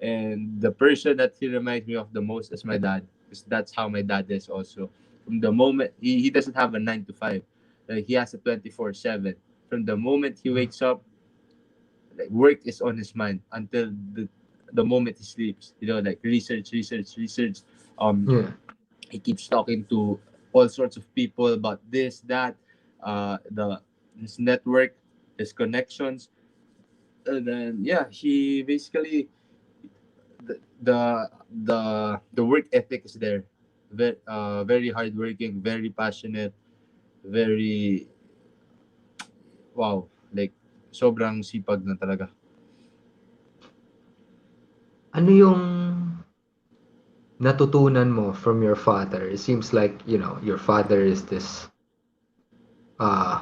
And the person that he reminds me of the most is my dad, because that's how my dad is also. From the moment he doesn't have a 9 to 5, like, he has a 24/7. From the moment he Mhm. wakes up, like, work is on his mind until the moment he sleeps. Like, research. Um, Yeah. he keeps talking to all sorts of people about this, that, the his network, his connections, and then, yeah, he basically, the work ethic is there. Very hardworking, very passionate, very, wow, like, sobrang sipag na talaga. Ano yung natutunan mo from your father? It seems like, your father is this uh,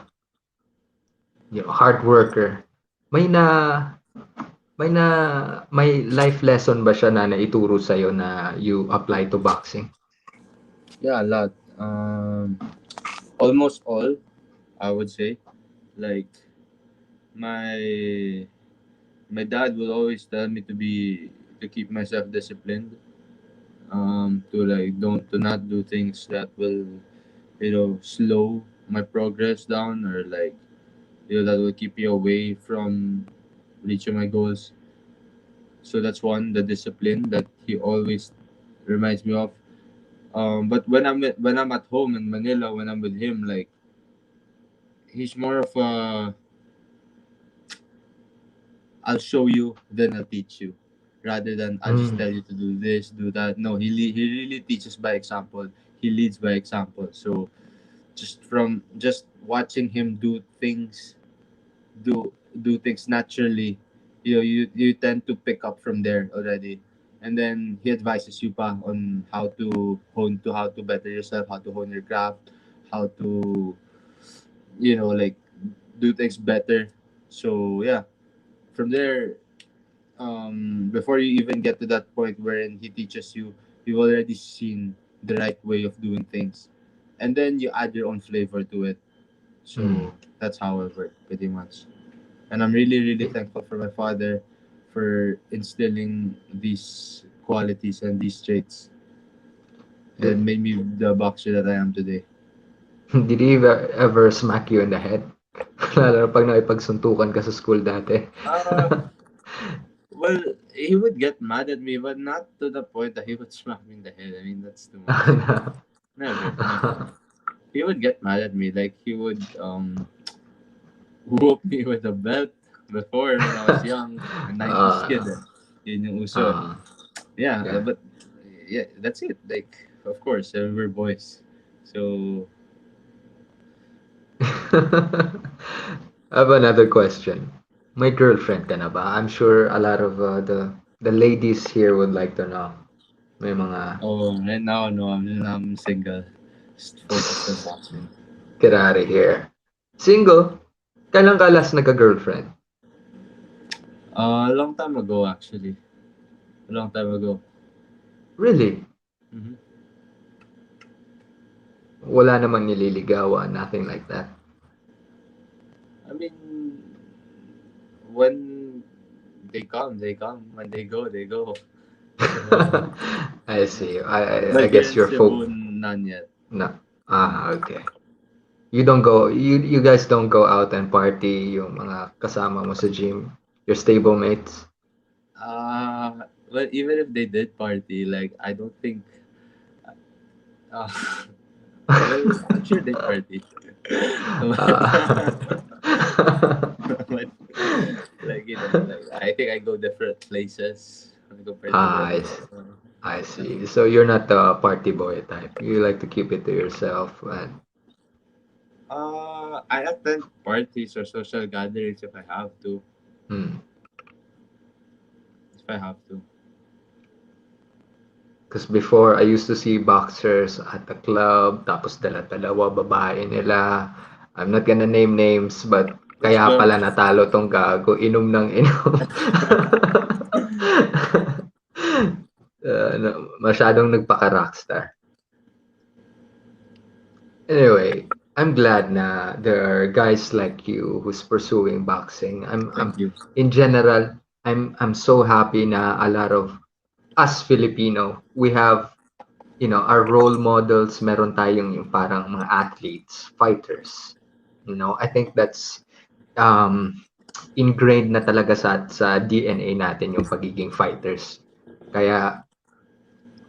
hard worker. May na may life lesson ba siya na naituro sa na you apply to boxing? Yeah, a lot. Almost all, I would say. Like, my my dad will always tell me to keep myself disciplined. To not do things that will, slow my progress down, or, like, that will keep you away from reaching my goals. So that's one, the discipline that he always reminds me of. But when I'm at home in Manila, when I'm with him, like, he's more of a, I'll show you, then I'll teach you, rather than I'll just Mm. tell you to do this, do that. No, he really teaches by example. He leads by example. So just watching him do things naturally, you tend to pick up from there already. And then he advises you pa on how to better yourself, how to hone your craft, how to, like, do things better. So, yeah, from there, before you even get to that point wherein he teaches you, you've already seen the right way of doing things, and then you add your own flavor to it. Mm. So that's how I work, pretty much. And I'm really, really thankful for my father for instilling these qualities and these traits, and Did, made me the boxer that I am today. did he ever smack you in the head? Lalo na pag nakipagsuntukan ka sa school dati. Uh, well, he would get mad at me, but not to the point that he would smack me in the head. I mean, that's too much. Never. He would get mad at me. Like, he would whoop me with a belt before, when I was young, a 90s kid. uh, Yun yung uso. uh, Yeah, yeah. but yeah, that's it. Like, of course, we're boys. So, I have another question. May girlfriend ka na ba? I'm sure a lot of the ladies here would like to know. May mga oh, right now, no, I'm single. Just focused on boxing. get out of here. Single? Kailan ka last nagka-girlfriend? A long time ago, actually. A long time ago. Really? hmm Wala namang nililigawan, nothing like that. I mean, when they come, they come. When they go, they go. So, I see. I but here guess in you're Cebu, folk. none yet. No. Ah, okay. you guys don't go out and party yung mga kasama mo sa gym, your stable mates. Well, even if they did party, like I don't think. Uh, well, I'm sure they party. But, like like I think I go different places compared to them. I I see. So you're not the party boy type. You like to keep it to yourself. And I attend parties or social gatherings if I have to. hmm. If I have to. Because before, I used to see boxers at the club, tapos dala-dalawa babae nila. I'm not gonna name names, but Which kaya club? pala natalo tong gago, inom ng inom. Masyadong nagpaka-rockstar. Anyway, I'm glad na there are guys like you who's pursuing boxing. Thank you. In general, I'm so happy na a lot of us Filipino, we have, our role models, meron tayong yung parang mga athletes, fighters. I think that's um, ingrained na talaga sa DNA natin yung pagiging fighters. Kaya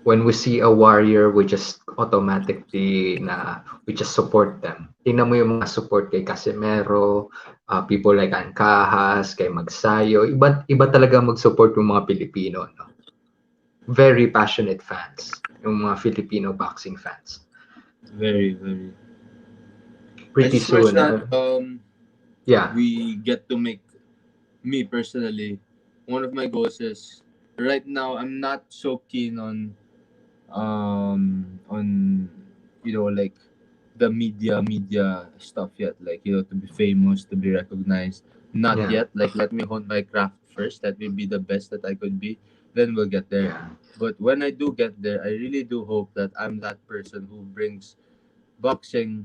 when we see a warrior, we just automatically we just support them. Tingnan mo yung mga support kay Casimero, people like Ancajas, kay Magsayo. Iba talaga mag-support yung mga Pilipino, no? Very passionate fans, yung mga Filipino boxing fans. Very, very. Pretty I just wish soon. that Yeah. we get to make, me personally, one of my goals is right now I'm not so keen on like the media stuff yet, like to be famous, to be recognized, not Yeah. yet. Like let me hone my craft first, let me be the best that I could be, then we'll get there. Yeah. But when I do get there, I really do hope that I'm that person who brings boxing,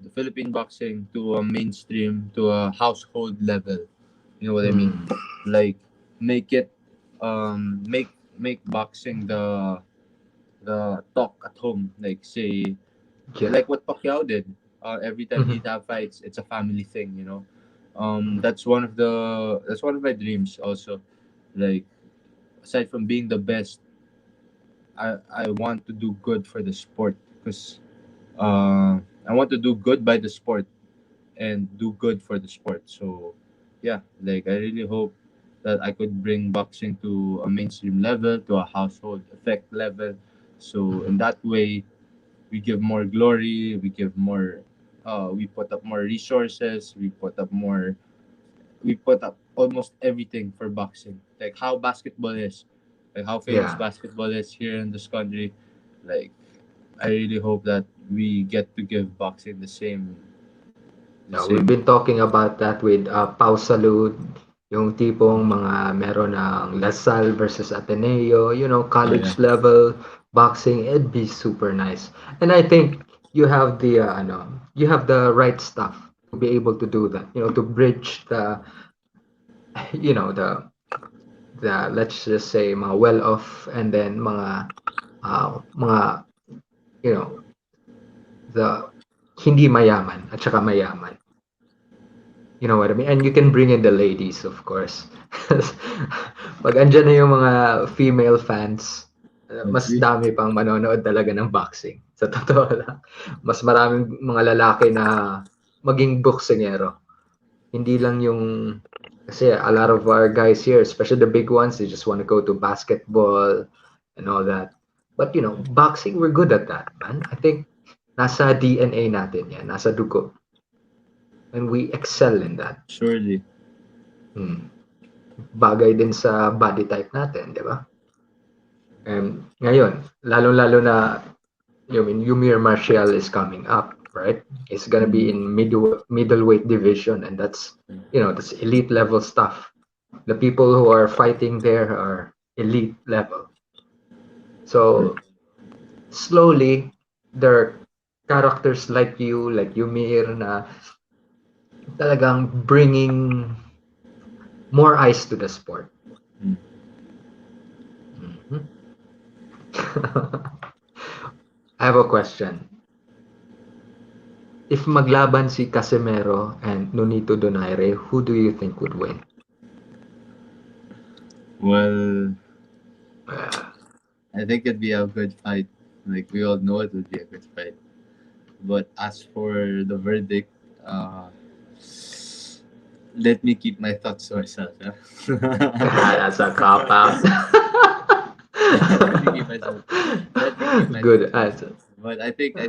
the Philippine boxing, to a mainstream, to a household level. You know what I mean? Like make it make boxing the talk at home. Like say Yeah. like what Pacquiao did. Every time Mhm. he'd have fights, it's a family thing, you know. That's one of my dreams also. Like aside from being the best, I want to do good for the sport because I want to do good by the sport and do good for the sport. So yeah, like I really hope that I could bring boxing to a mainstream level, to a household effect level. So in that way, we give more glory, we give more, we put up more resources, we put up almost everything for boxing. Like how basketball is, like how famous Yeah. basketball is here in this country. Like I really hope that we get to give boxing the We've same. been talking about that with Pau Salud, yung tipong mga meron ng Lasal versus Ateneo, Oh yeah, college level boxing. It'd be super nice. And I think you have you have the right stuff to be able to do that. To bridge the, you know, the let's just say mga well-off and then mga you know the hindi mayaman at saka mayaman. You know what I mean? And you can bring in the ladies, of course. Pag andyan na yung mga female fans, let's mas see. dami pang manonood talaga ng boxing. Sa totoo lang. Mas maraming mga lalaki na maging boksingero. Hindi lang yung, kasi a lot of our guys here, especially the big ones, they just want to go to basketball and all that. But boxing, we're good at that, man. I think nasa DNA natin yan, nasa dugo. And we excel in that. Surely. Bagay din sa body type natin, di ba? And ngayon, lalo-lalo na Yumir Martial is coming up, right? It's gonna be in middleweight division, and that's that's elite level stuff. The people who are fighting there are elite level. So slowly, there are characters like you, like Yumir, na talagang bringing more eyes to the sport. I have a question. If maglaban si Casemiro and Nonito Donaire, who do you think would win? Well, Uh, I think it'd be a good fight. Like we all know, it would be a good fight. But as for the verdict, uh, let me keep my thoughts to myself. Yeah? that's a cop out. let me keep myself. Let me keep my thoughts Good to answer. myself. But I think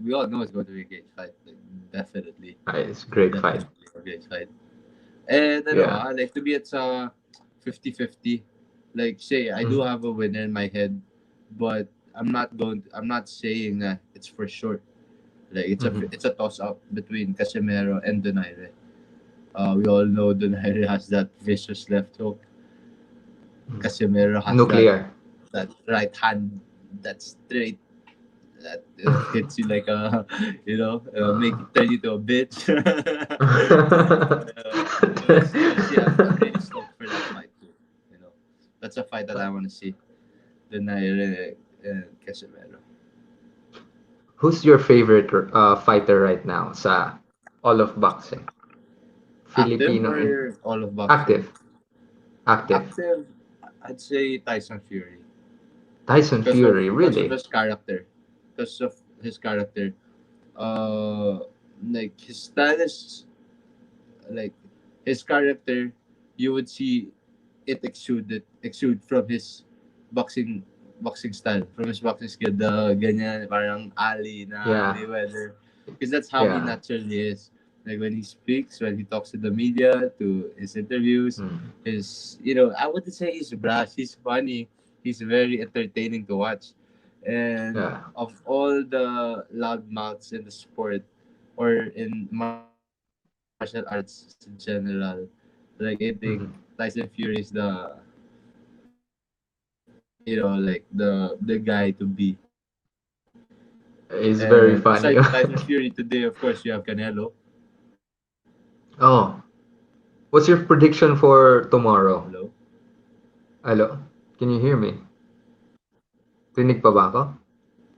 we all know it's going to be a great fight. Like, definitely, It's a great fight. definitely a great fight. And Yeah. like to be at 50-50. Like say I do Mm, have a winner in my head, but I'm not saying that it's for sure. Like mhm. it's a toss up between Casemiro and Donaire. We all know Donaire has that vicious left hook. Casemiro has Nuclear. that right hand that straight that hits you like a make Uh, it turn you to a bitch. We'll see. I'm really stoked for that fight too. You know, that's a fight that I want to see. Donaire and Casemiro. Who's your favorite fighter right now sa all of boxing? Active Filipino in or all of boxing? active. Active. Active, I'd say Tyson Fury Tyson Fury, because of really? his character. Because of his character. Uh, like his style is like his character. You would see it exude from his boxing style, from his boxing skill. The ganyan parang Ali na Yeah. Mayweather, because that's how he Yeah. naturally is. Like when he speaks, when he talks to the media, to his interviews, Mm. his I wouldn't say he's brash. He's funny. He's very entertaining to watch. And Yeah. of all the loudmouths in the sport or in martial arts in general, like I think Tyson Mhm. Fury is the guy to be. And aside from It's Tyson very Fury funny. today, of course, you have Canelo. Oh, what's your prediction for tomorrow? Hello, Hello? Can you hear me? Rinig pa ba ako?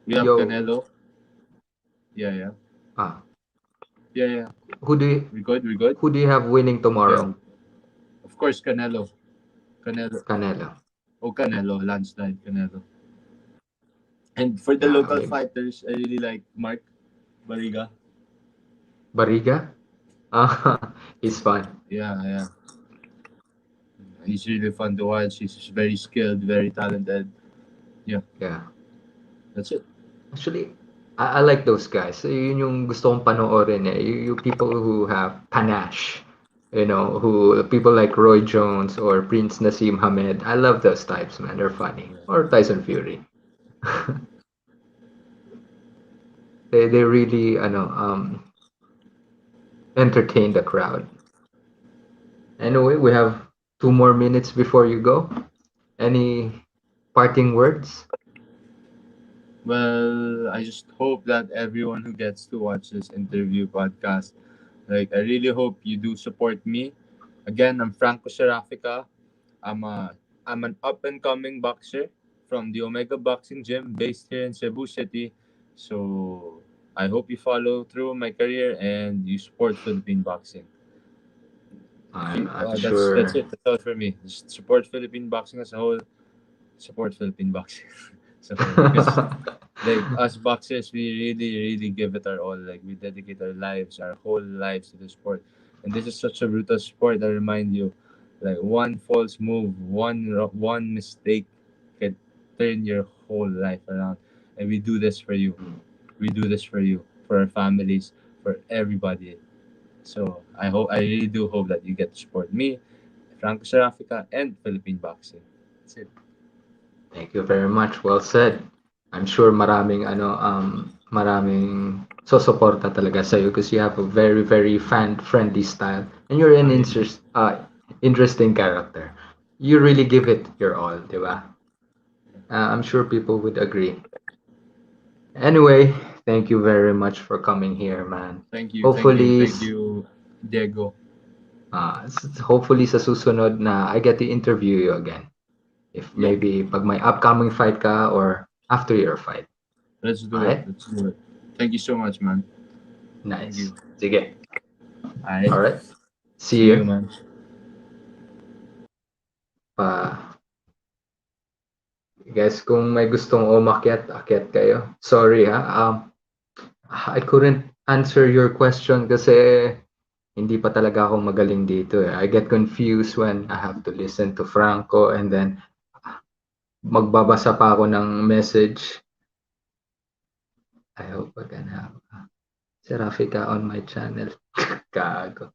we have Yo. Canelo. Yeah, yeah, Ah, yeah, yeah. who do you We good, we good. who do you have winning Yeah, tomorrow? of course, Canelo. Canelo. Canelo. Oh, Canelo, landslide, Canelo. And for the Yeah, local maybe. fighters, I really like Mark Bariga. Bariga? Ah, he's fun. Yeah, yeah. He's really fun to watch. He's very skilled, very talented. Yeah, Yeah. that's it. Actually, I like those guys. Yun yung gusto kong panoorin eh. You people who have panache. You know, who people like Roy Jones or Prince Nassim Hamed. I love those types, man. They're funny. Yeah. Or Tyson Fury. They really entertain the crowd. Anyway, we have 2 more minutes before you go. Any parting words? Well, I just hope that everyone who gets to watch this interview podcast, like, I really hope you do support me. Again, I'm Franco Serafica. I'm a I'm an up and coming boxer from the Omega Boxing Gym based here in Cebu City. So I hope you follow through my career and you support Philippine boxing. I'm That's sure. it. That's all for me. Just support Philippine boxing as a whole. Support Philippine boxing. So because like us boxers, we really give it our all. Like we dedicate our lives, our whole lives to the sport. And this is such a brutal sport. I remind you, like one false move, one mistake can turn your whole life around. And we do this for you. We do this for you, for our families, for everybody. So I really do hope that you get to support me, Franco Serafica, and Philippine boxing. That's it. Thank you very much. Well said. I'm sure maraming susuporta talaga sa because you have a very fan friendly style and you're an Really. interesting character. You really give it your all, 'di ba? I'm sure people would agree. Anyway, thank you very much for coming here, man. Hopefully Thank you, Diego. hopefully sa susunod na I get to interview you again. If Yeah, maybe pag may upcoming fight ka or after your fight. let's do it. Alright? Let's do it. Thank you so much, man. Nice. Sige. Alright. Alright. See See you, you. man. Guys, kung may gustong umakyat, akyat kayo. Sorry ha. I couldn't answer your question kasi hindi pa talaga ako magaling dito eh. I get confused when I have to listen to Franco and then magbabasa pa ako ng message. I hope I can have Serafica on my channel. Gago.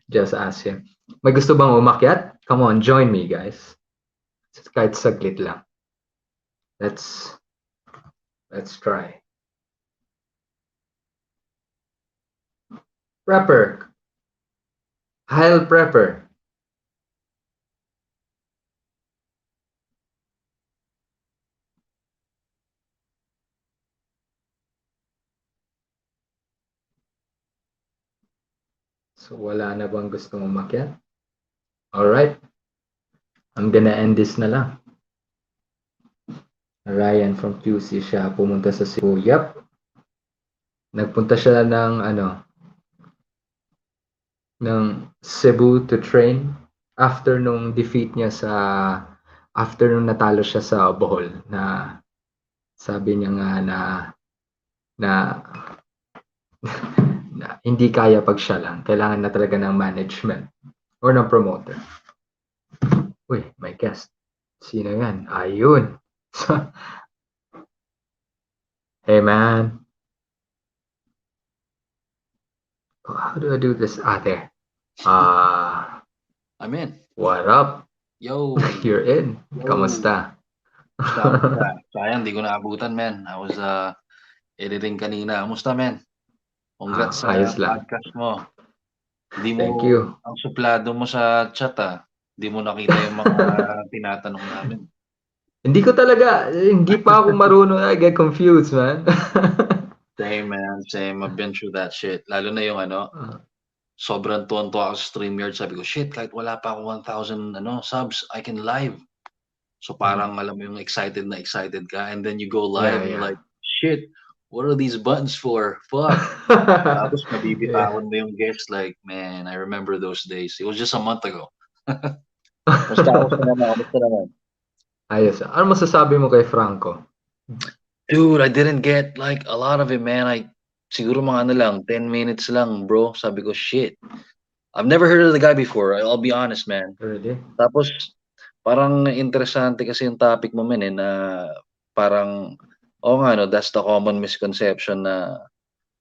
Just ask him. May gusto bang umakyat? Come on, join me guys. Kahit saglit lang. Let's try. Prepper. Heil Prepper. So wala na bang gustong umakyat? Alright. I'm gonna end this na lang. Ryan from QC siya pumunta sa Cebu. Yup. Nagpunta siya ng Cebu to train after nung defeat niya after nung natalo siya sa Bohol na sabi niya nga na hindi kaya pag siya lang. Kailangan na talaga ng management or ng promoter. Uy, may guest. Sino yan? Ayun. Hey man. How do I do this? There. I'm in. What up? Yo. You're in. Kamusta? Sayang, di ko naabutan, man. I was editing kanina. Kamusta, man? Congrats sa ayos lang. podcast mo. Thank you. Ang suplado mo sa chat, Di mo nakita yung mga tinatanong namin. Hindi pa ako marunong. I get confused, man. Same, man. Same. I've been through that shit. Lalo na yung sobrang tuwan-tuwa ako sa StreamYard. Sabi ko, shit, kahit wala pa ako 1,000 subs, I can live. So parang alam mo yung excited ka. And then you go live and you're like, shit, what are these buttons for? Fuck. Tapos nabibitawan mo yung guests. Like, man, I remember those days. It was just a month ago. Basta naman. Ayos. Ano masasabi mo kay Franco? Dude, I didn't get like a lot of it, man. Siguro mga 10 minutes lang, bro. Sabi ko, shit. I've never heard of the guy before. I'll be honest, man. Really? Tapos, parang interesante kasi yung topic mo, man, na parang, that's the common misconception na,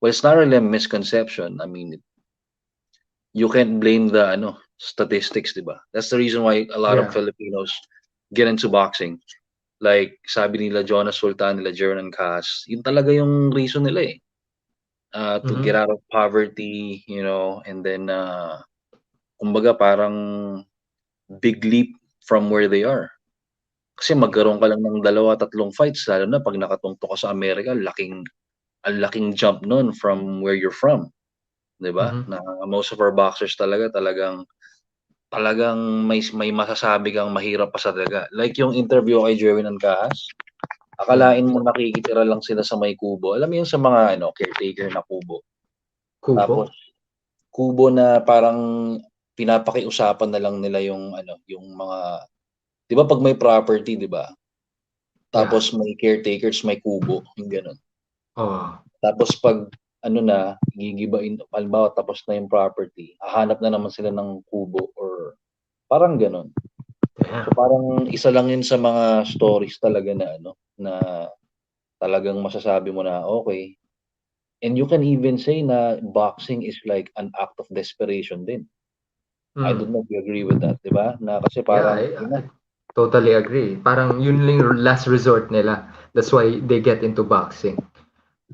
well, it's not really a misconception. I mean, you can't blame the, statistics, diba? That's the reason why a lot of Filipinos get into boxing. Like, sabi nila Jonas Sultan, nila Jeron Cas, yun talaga yung reason nila to get out of poverty, and then, kumbaga parang big leap from where they are. Kasi magkaroon ka lang ng 2-3 fights, lalo na pag nakatungtong ka sa Amerika, ang laking jump nun from where you're from. Diba? Na most of our boxers talagang may masasabi kang mahirap pa sa daga. Like yung interview kay Jerwin Ancahas, akalain mo nakikitira lang sila sa may kubo. Alam mo yung sa mga caretaker na kubo. Tapos kubo na parang pinapakiusapan na lang nila yung yung mga 'di ba pag may property, 'di ba? Tapos may caretakers, may kubo, yung ganun. Tapos pag gigibain, halimbawa tapos na yung property, hahanap na naman sila ng kubo or parang ganun. So parang isa lang yun sa mga stories talaga na talagang masasabi mo na okay. And you can even say na boxing is like an act of desperation din. I don't know if you agree with that, 'di ba? Na kasi parang I totally agree. Parang yun lang yung last resort nila. That's why they get into boxing.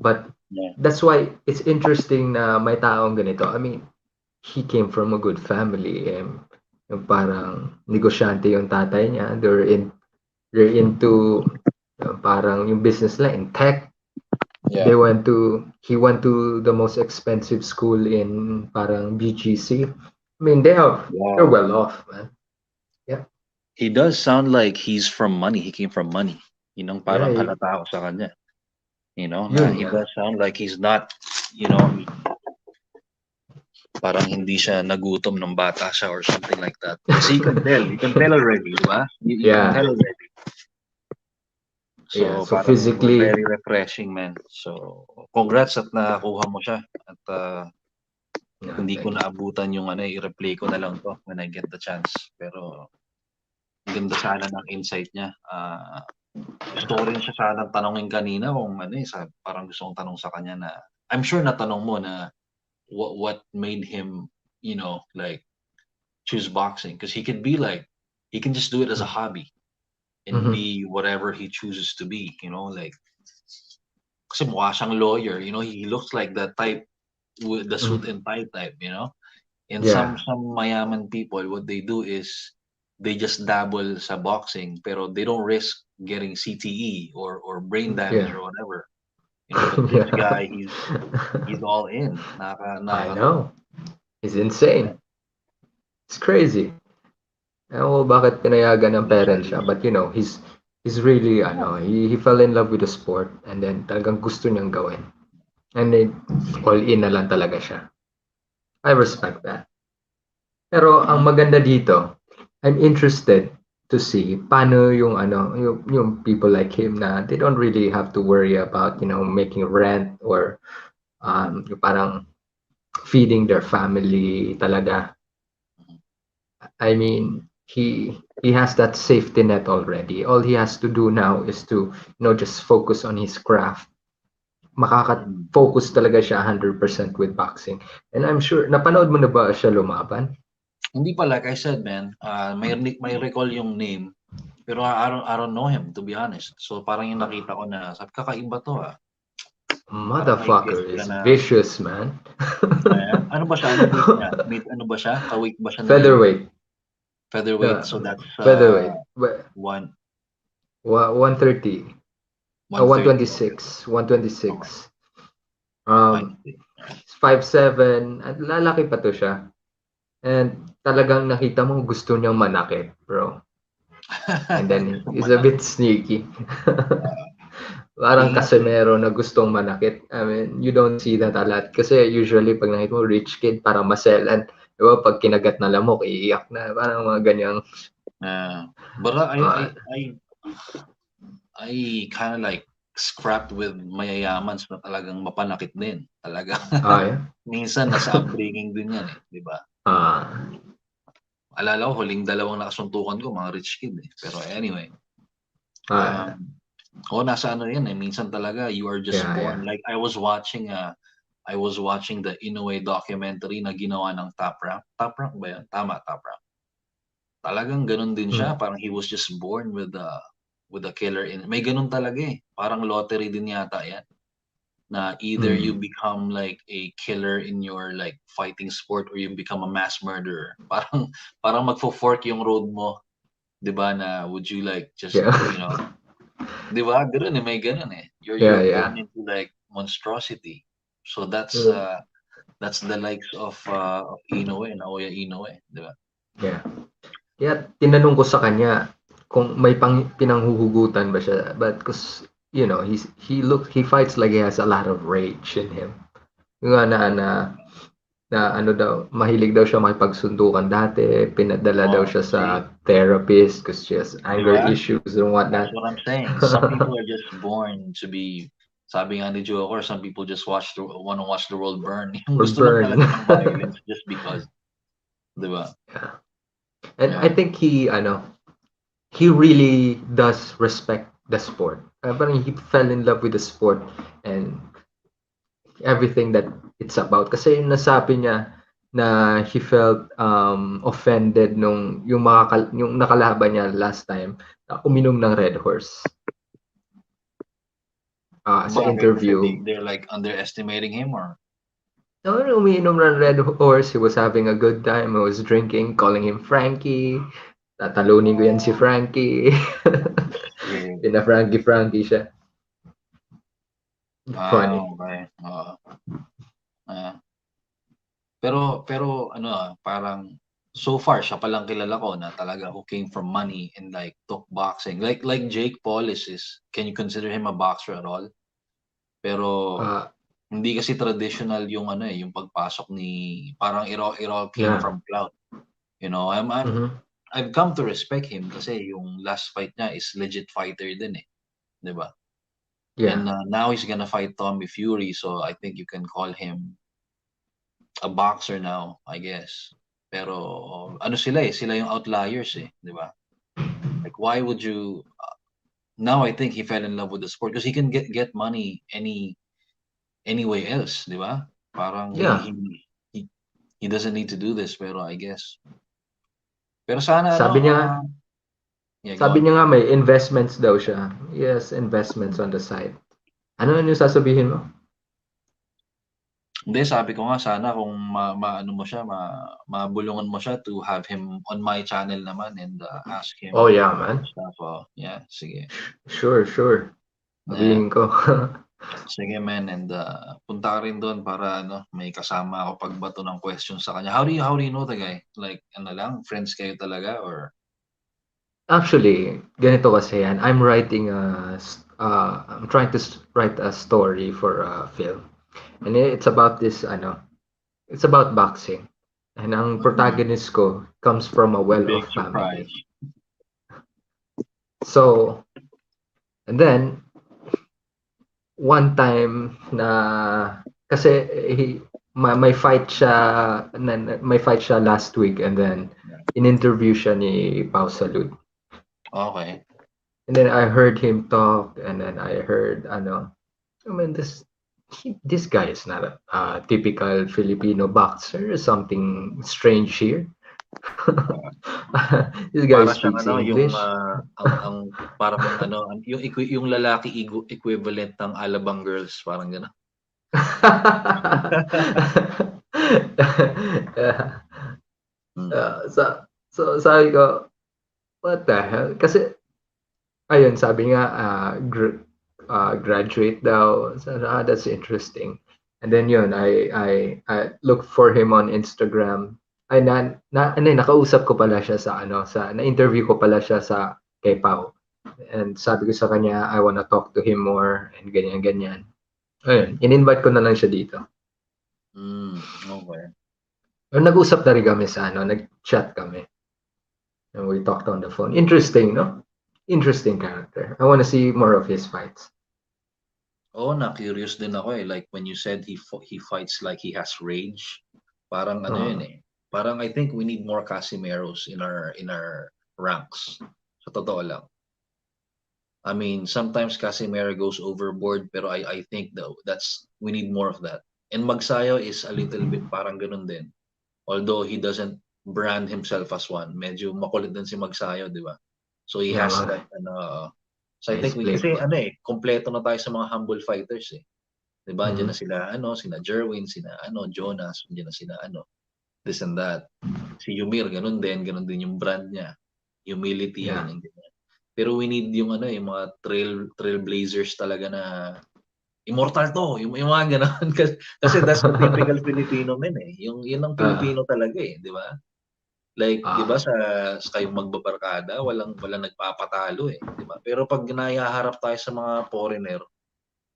But that's why it's interesting na may taong ganito. I mean, he came from a good family. Yung parang negosyante yung tatay niya. They're into parang yung business lang in tech. He went to the most expensive school in parang BGC. I mean, they're well off, man. Yeah. He does sound like he's from money. He came from money. Parang halata ako sa kanya. He does sound like he's not you know, parang hindi siya nagutom ng bata siya or something like that. Kasi you can tell already, di ba? You can tell already. So, so parang physically, very refreshing, man. So, congrats at nakuha mo siya. At hindi ko naabutan yung i-replay ko na lang to when I get the chance. Pero, ganda sana ng insight niya. Gusto ko rin siya sana tanongin kanina kung parang gusto kong tanong sa kanya na, I'm sure natanong mo na what made him, like, choose boxing. Because he can just do it as a hobby and be whatever he chooses to be, like, kasi mukha siyang lawyer, he looks like that type with the suit and tie type, and some mayaman people, what they do is they just dabble sa boxing pero they don't risk getting CTE or brain damage or whatever, but this guy, he's all in. I know, he's insane. It's crazy. Ewan ko bakit pinayagan ng parents siya, but he's really he fell in love with the sport and then talagang gusto niyang gawin. And then all in na lang talaga siya. I respect that. Pero ang maganda dito, I'm interested to see paano yung yung people like him na they don't really have to worry about making rent or yung parang feeding their family talaga. I mean, he has that safety net already. All he has to do now is to just focus on his craft. Makaka-focus talaga siya 100% with boxing. And I'm sure napanood mo na ba siya lumaban? Hindi pa, like I said, man. May recall yung name, pero I don't know him, to be honest. So parang yung nakita ko na sabi, kakaiba to ah. Motherfucker is vicious, man. Ano ba siya? Ano ba siya? Ka-weight ba siya? Featherweight. Featherweight, so that's featherweight. 130. 126. 126. 5'7". Lalaki pa to siya. And talagang nakita mo gusto niyang manakit, bro. And then he's a bit sneaky. Parang Casemiro na gustong manakit. I mean, you don't see that a lot. Kasi usually pag nakita mo rich kid, parang maselan. Diba? Pag kinagat na lamok, iiyak na. Parang mga ganyang. But I kind of like scrapped with mayayamans na talagang mapanakit din. Talaga. Minsan nasa upbringing din yan di ba? Alala ko, huling dalawang nakasuntukan ko, mga rich kid Pero anyway. Nasa yan minsan talaga, you are just born. Like, I was watching the Inoue documentary na ginawa ng Top Rank. Top Rank ba yan? Tama, Top Rank. Talagang ganun din siya. Parang he was just born with a killer may ganun talaga Parang lottery din yata yan. Na either you become like a killer in your like fighting sport or you become a mass murderer. Parang magfo-fork yung road mo. 'Di ba na would you like just 'di ba? Ganun may ganun You're born into like monstrosity. So that's the likes of Inoue, Naoya Inoue, 'di ba? Kaya tinanong ko sa kanya kung may pinanghuhugutan ba siya, but because he fights like he has a lot of rage in him. Yung na ano daw, mahilig daw siya makipagsundukan dati, pinadala daw siya sa therapist because she has anger issues and whatnot. That's what I'm saying. Some people are just born to be, sabi nga ni Joker, some people just want to watch the world burn. Yung gusto lang talaga ng violence just because. Diba? And I think he really does respect the sport. Parang he fell in love with the sport and everything that it's about. Kasi nasabi niya na he felt offended nung yung nakalaban niya last time na uminom ng Red Horse. Sa interview. They're like underestimating him or? No, umiinom ng Red Horse. He was having a good time. He was drinking, calling him Frankie. Tatalunin ko yan si Frankie. Pina-Frankie siya. Funny. Okay. Pero parang so far siya palang kilala ko na talaga who came from money and like took boxing. Like Jake Paul is can you consider him a boxer at all? Pero Hindi kasi traditional yung yung pagpasok ni parang it all came from clout. You know, I've come to respect him kasi yung last fight niya is legit fighter din eh. 'Di ba? Yeah. And now he's gonna fight Tommy Fury, so I think you can call him a boxer now, I guess. Pero ano sila eh, sila yung outliers eh, 'di ba? Like why would you now I think he fell in love with the sport because he can get money anyway else, 'di ba? Parang Yeah. he doesn't need to do this, pero I guess. Pero sana Sabi niya, sabi niya nga may investments daw siya. Yes, investments on the side. Ano yung sasabihin mo? Hindi, sabi ko nga sana kung maano mo siya, mabulungan mo siya to have him on my channel naman and ask him. Oh yeah, man. Stuff. Yeah, sige. Sure. Sabihin ko. Sige man, and punta ka rin doon para may kasama ako pagbato ng questions sa kanya. How do you know the guy? Like lang, friends kayo talaga or? Actually, ganito kasi yan. I'm trying to write a story for a film. And it's about this it's about boxing. And ang protagonist ko comes from a well-off family. So, and then one time na kasi may fight siya last week and then in-interview siya ni Pau Salud. Okay. And then I heard him talk and then I heard this guy is not a typical Filipino boxer, something strange here. This guy speaks English. Ang parang yung lalaki equivalent ng Alabang Girls, parang gano'n. So sabi ko, what the hell? Kasi ayun, sabi nga graduate daw. So, that's interesting. And then yun, I looked for him on Instagram. Ay nakausap ko pala siya na-interview ko pala siya sa kay Pau. And sabi ko sa kanya, I wanna talk to him more and ganyan. Ayun, in-invite ko na lang siya dito. Okay. Nag-usap na rin kami nag-chat kami. And we talked on the phone. Interesting, no? Interesting character. I wanna see more of his fights. Oh, na-curious din ako eh. Like when you said he fights like he has rage. Parang yun eh. Parang I think we need more Casimiros in our ranks. Sa totoo lang. I mean, sometimes Casimiro goes overboard, pero I think though we need more of that. And Magsayo is a little bit parang ganun din. Although he doesn't brand himself as one. Medyo makulit din si Magsayo, di ba? So he has that so I think kasi kompleto na tayo sa mga humble fighters eh. 'Di ba? Diyan na sila sina Jerwin, sina Jonas, diyan na sila this and that. Si Yumir ganun din yung brand niya. Humility ganyan. Pero we need yung yung mga trailblazers talaga na immortal to, yung mga ganun kasi that's the typical Filipino men eh. Yun ang Filipino talaga eh, 'di ba? Like, 'di ba sa kayong magbabarkada, walang nagpapatalo eh, 'di ba? Pero pag nahaharap tayo sa mga foreigner,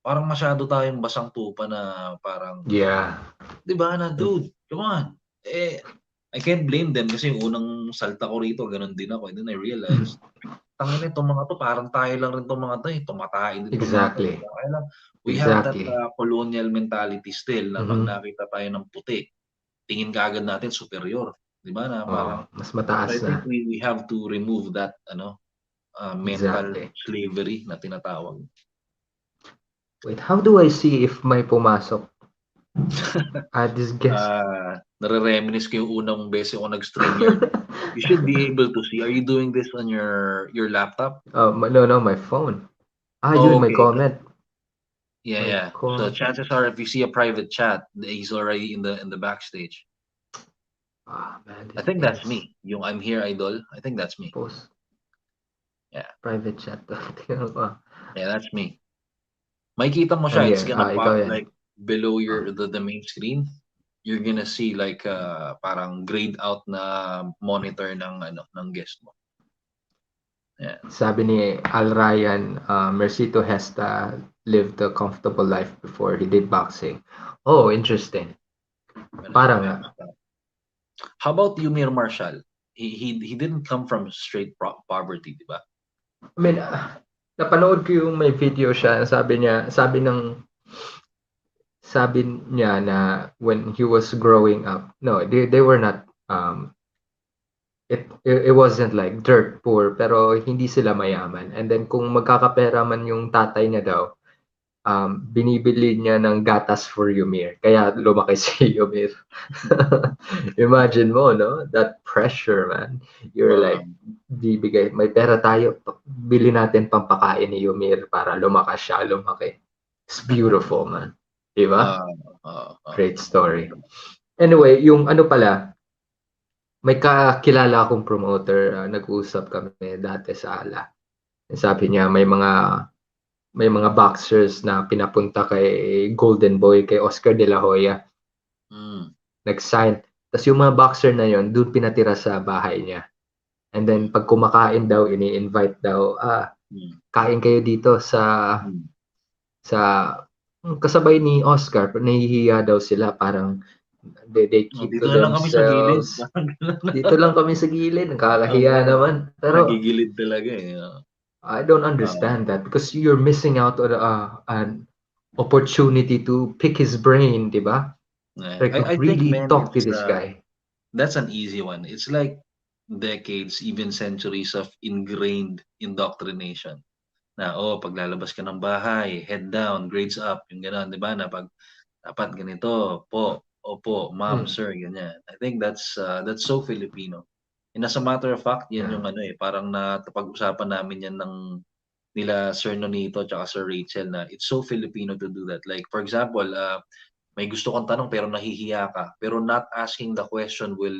parang masyado tayong basang tupa na parang 'di ba na dude, come on. I can't blame them kasi yung unang salta ko rito, ganun din ako. And then I realized, tangina itong mga to, parang tayo lang rin itong mga to eh, tumatay din. Exactly. We have that colonial mentality still na pag nakita tayo ng puti, tingin kaagad natin superior. Di ba na parang mas mataas I think we have to remove that mental slavery na tinatawag. Wait, how do I see if may pumasok? This guest. Nare-reminisce ko yung unang beses ako nag-stream yun. You should be able to see. Are you doing this on your laptop? No, my phone. Yun, my comment. Yeah. So chances are, if you see a private chat, he's already in the backstage. Man, I think that's me. Yung I'm here, idol. I think that's me. Post. Yeah. Private chat. Yeah, that's me. Makikita mo siya. It's gonna pop like below the main screen. You're gonna see like parang grayed out na monitor ng guest mo. Yeah. Sabi ni Al Ryan, Mercito Hesta, lived a comfortable life before he did boxing. Oh, interesting. Parang nga. How about Yumir Marshall? He didn't come from straight poverty, di ba? I mean, napanood ko yung may video siya, sabi niya na when he was growing up, no, they were not, it wasn't like dirt poor, pero hindi sila mayaman. And then kung magkakapera man yung tatay niya daw, binibili niya ng gatas for Yumir. Kaya lumaki si Yumir. Imagine mo, no? That pressure, man. You're like, bibigay, may pera tayo, bili natin pampakain ni Yumir para lumaki. It's beautiful, man. Diba? Great story. Anyway, yung ano pala, may kakilala akong promoter, nag-usap kami dati sa ALA. Sabi niya, may mga boxers na pinapunta kay Golden Boy, kay Oscar De La Hoya. Nag-sign. Tapos yung mga boxer na yon doon pinatira sa bahay niya. And then pag kumakain daw, ini-invite daw, kain kayo dito sa kasabay ni Oscar. Nahihiya daw sila, parang they keep to themselves. Dito lang kami sa gilid. Nakakahiya naman. Pero nagigilid talaga eh. I don't understand that because you're missing out on an opportunity to pick his brain, diba? Like I really think, man, talk to this guy. That's an easy one. It's like decades, even centuries of ingrained indoctrination. Na, paglalabas ka ng bahay, head down, grades up, yung gano'n, di ba? Na pag dapat ganito, opo, ma'am, sir, ganyan. I think that's so Filipino. And as a matter of fact, yan yung parang napag-usapan namin yan ng nila Sir Nonito at Sir Rachel na it's so Filipino to do that. Like, for example, may gusto kang tanong pero nahihiya ka, pero not asking the question will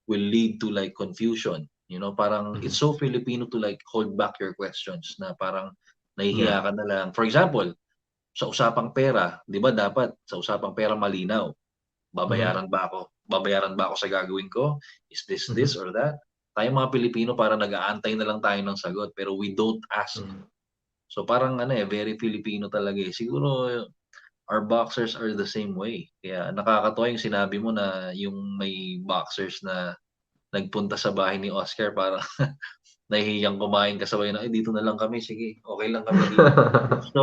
lead to like confusion. You know, parang it's so Filipino to like hold back your questions na parang nahihiya ka na lang. For example, sa usapang pera, 'di ba dapat sa usapang pera malinaw. Babayaran ba ako sa gagawin ko? Is this or that? Tayo mga Pilipino para nag-aantay na lang tayo ng sagot pero we don't ask. So parang very Filipino talaga eh. Siguro our boxers are the same way. Kaya nakakatuwa yung sinabi mo na yung may boxers na nagpunta sa bahay ni Oscar para nahihiyang kumain kasabay na, dito na lang kami, sige, okay lang kami dito. So,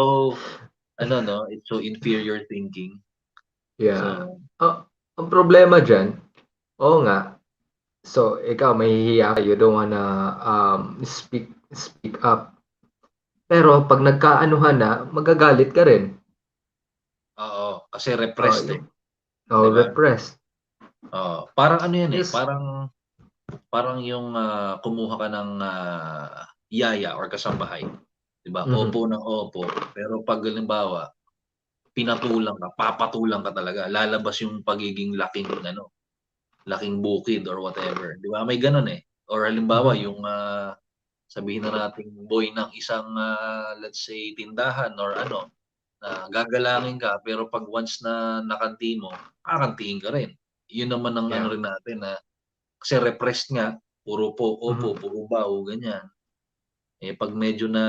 it's so inferior thinking. Yeah. So, ang problema dyan, nga, so ikaw mahihiya ka, you don't wanna speak up. Pero pag nagkaanuhan na, magagalit ka rin. Oo, kasi repressed diba? Repressed. Parang yan parang yung kumuha ka ng yaya or kasambahay. Diba? Opo ng opo. Pero pag halimbawa, papatulang ka talaga. Lalabas yung pagiging laking bukid or whatever. Diba? May ganun eh. Or halimbawa, yung sabihin na natin boy ng isang, let's say, tindahan or gagalangin ka. Pero pag once na nakanti mo, kakantiin ka rin. Yun naman ang rin natin na kasi repressed nga, puro po, opo, puro bao, ganyan. Pag medyo na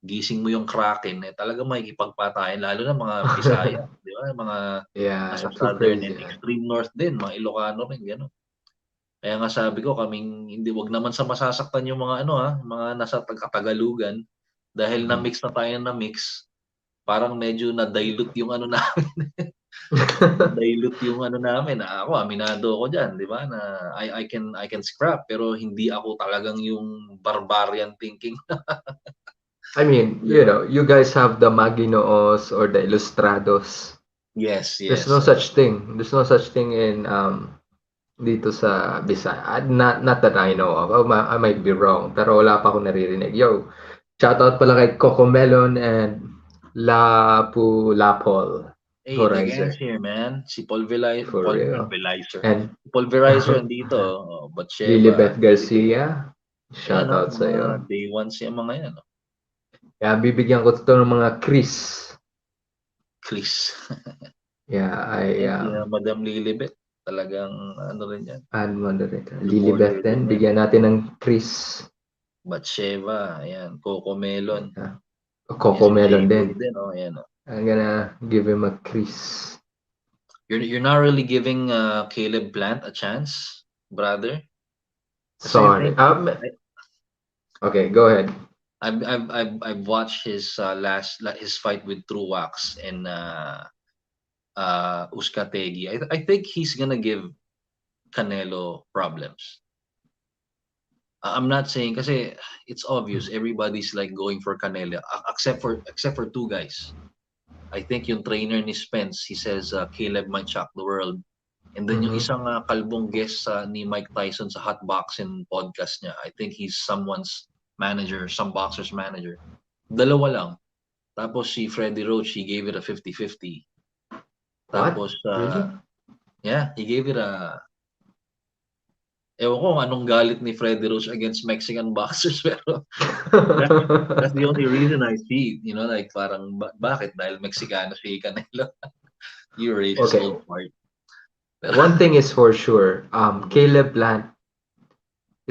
gising mo yung Kraken, talaga makikipagpatayan, lalo na mga Bisaya, di ba? Mga nasa southern and extreme north din, mga Ilocano rin, gano'n. Kaya nga sabi ko, wag naman sa masasaktan yung mga mga nasa Tagalugan, dahil na-mix na tayo na-mix, parang medyo na-dilute yung namin. Dilute yung namin. Ako, aminado ako dyan, di ba? Na I can scrap, pero hindi ako talagang yung barbarian thinking. I mean, you guys have the Maginoos or the Ilustrados. Yes. There's no such thing. There's no such thing in dito sa Bisaya. Not that I know of. I might be wrong, pero wala pa akong naririnig. Yo, shout out pala kay Coco Melon and Lapol. Hey, the gang's here, man. Si Pulverizer. And Pulverizer andito. Batsheva. Lilibet Garcia. Shout out sa iyo. Day one siya mga yan. Kaya bibigyan ko ito ng mga Chris. Yeah, Madam Lilibet. Talagang rin yan. Lilibet din. Bigyan natin ng Chris. Batsheva. Ayan. Coco Melon. Coco Melon din. Oh, yan. I'm gonna give him a crease. You're not really giving Caleb Plant a chance, brother. Sorry. Okay, go ahead. I've watched his his fight with Truax and Uzcategui. I think he's gonna give Canelo problems. I'm not saying kasi it's obvious everybody's like going for Canelo except for two guys. I think yung trainer ni Spence, he says Caleb might shock the world. And then yung isang kalbong guest ni Mike Tyson sa Hot Boxing podcast niya, I think he's someone's manager, some boxer's manager. Dalawa lang. Tapos si Freddie Roach, he gave it a 50-50. Tapos, really? Yeah, he gave it a... Ewan ko anong galit ni Freddie Roach against Mexican boxers, pero that's the only reason I see, like parang, bakit? Dahil Mexicano si Canelo. You racist old part. One thing is for sure, Caleb Plant